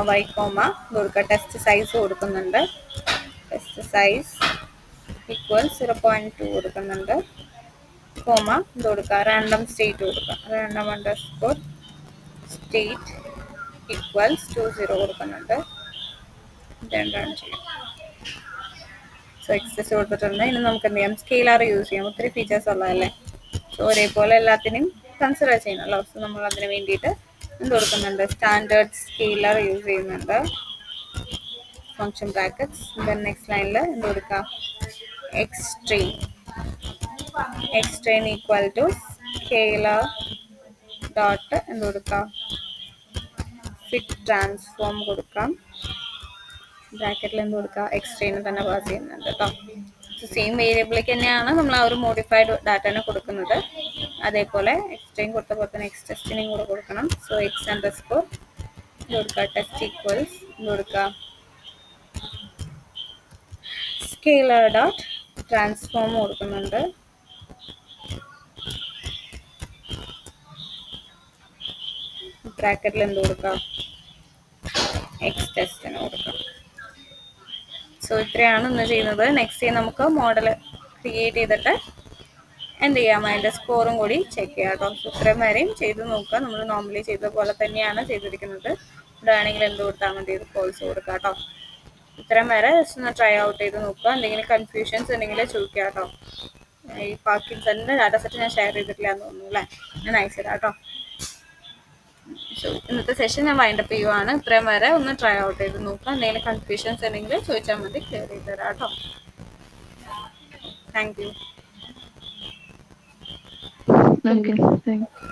വൈ കോമ കൊടുക്കുക, ടെസ്റ്റ് സൈസ് കൊടുക്കുന്നുണ്ട്, ടെസ്റ്റ് സൈസ് ഈക്വൽ 0.2 കൊടുക്കുന്നുണ്ട്, കോമ ഇത് കൊടുക്കുക, റാൻഡം സ്റ്റേറ്റ് കൊടുക്കുക, റാൻഡം അണ്ടർസ്കോർ സ്റ്റേറ്റ് ഈക്വൽസ് 20 കൊടുക്കുന്നുണ്ട്. രണ്ടാണ് ചെയ്യാം. സോ എക്സസ് കൊടുത്തിട്ടുണ്ട്. ഇനി നമുക്ക് എന്ത് ചെയ്യാം, സ്കെയിലർ യൂസ് ചെയ്യാം, ഒത്തിരി ഫീച്ചേഴ്സ് ഉള്ളതല്ലേ. സോ ഒരേപോലെ എല്ലാത്തിനും കൺസിഡർ ചെയ്യണമല്ലോ. സോ നമ്മൾ അതിന് വേണ്ടിയിട്ട് എന്ത് കൊടുക്കുന്നുണ്ട്, സ്റ്റാൻഡേർഡ് സ്കെയിലർ യൂസ് ചെയ്യുന്നുണ്ട്, ഫംഗ്ഷൻ ബ്രാക്കറ്റ്സ്. ദെൻ നെക്സ്റ്റ് ലൈനിൽ എന്ത് കൊടുക്കുക, എക്സ്ട്രെയിൻ ഈക്വൽ ടു സ്കെയിലർ ഡോട്ട് എന്ത് കൊടുക്കുക, ഫിറ്റ് ട്രാൻസ്ഫോം കൊടുക്കാം, ബ്രാക്കറ്റിൽ എന്ത് കൊടുക്കുക, എക്സ്ട്രെയിൻ തന്നെ പാസ് ചെയ്യുന്നുണ്ട് കേട്ടോ. സെയിം വേരിയബിളിലേക്ക് തന്നെയാണ് നമ്മൾ ആ ഒരു മോഡിഫൈഡ് ഡാറ്റനെ കൊടുക്കുന്നത്. അതേപോലെ എക്സ്ട്രെയിൻ കൊടുത്ത പോലെ തന്നെ എക്സ് ടെസ്റ്റിനെയും കൂടെ കൊടുക്കണം. സോ എക്സ് അണ്ടർസ്കോർ കൊടുക്കുക, ടെസ്റ്റ് ഈക്വൽസ് കൊടുക്കുക, സ്കെയിലർ ഡോട്ട് ട്രാൻസ്ഫോം കൊടുക്കുന്നുണ്ട്, ബ്രാക്കറ്റിൽ എന്ത് കൊടുക്കുക, എക്സ് ടെസ്റ്റിന് കൊടുക്കുക. സോ ഇത്രയാണ് ഇന്ന് ചെയ്യുന്നത്. നെക്സ്റ്റ് നമുക്ക് മോഡൽ ക്രിയേറ്റ് ചെയ്തിട്ട് എന്ത് ചെയ്യാം, അതിൻ്റെ സ്കോറും കൂടി ചെക്ക് ചെയ്യാം കേട്ടോ. സോ ഇത്രയും വരെയും ചെയ്ത് നോക്കുക. നമ്മൾ നോർമലി ചെയ്ത പോലെ തന്നെയാണ് ചെയ്തിരിക്കുന്നത്. ഇവിടെ ആണെങ്കിൽ എന്ത് കൊടുത്താൽ മതി, ഇത് കോഴ്സ് കൊടുക്കുക കേട്ടോ. ഇത്രയും വരെ ജസ്റ്റ് ഒന്ന് ട്രൈ ഔട്ട് ചെയ്ത് നോക്കുക. എന്തെങ്കിലും കൺഫ്യൂഷൻസ് ഉണ്ടെങ്കിൽ ചോദിക്കുക കേട്ടോ. ഈ പാർക്കിൻസണിൻ്റെ ഡാറ്റ സെറ്റ് ഞാൻ ഷെയർ ചെയ്തിട്ടില്ല എന്ന് തോന്നുന്നു അല്ലേ, ഞാൻ അയച്ചുതരാം കേട്ടോ. സോ ഇന്നത്തെ സെഷൻ ഞാൻ വൈൻഡപ്പ് ചെയ്യുവാണ്. ഇത്രയും വരെ ഒന്ന് ട്രൈ ഔട്ട് ചെയ്ത് നോക്കുക. എന്തെങ്കിലും കൺഫ്യൂഷൻസ് ഉണ്ടെങ്കിൽ ചോദിച്ചാൽ മതി, ക്ലിയർ ചെയ്ത് തരാം കേട്ടോ. Thank you. Okay, thank you.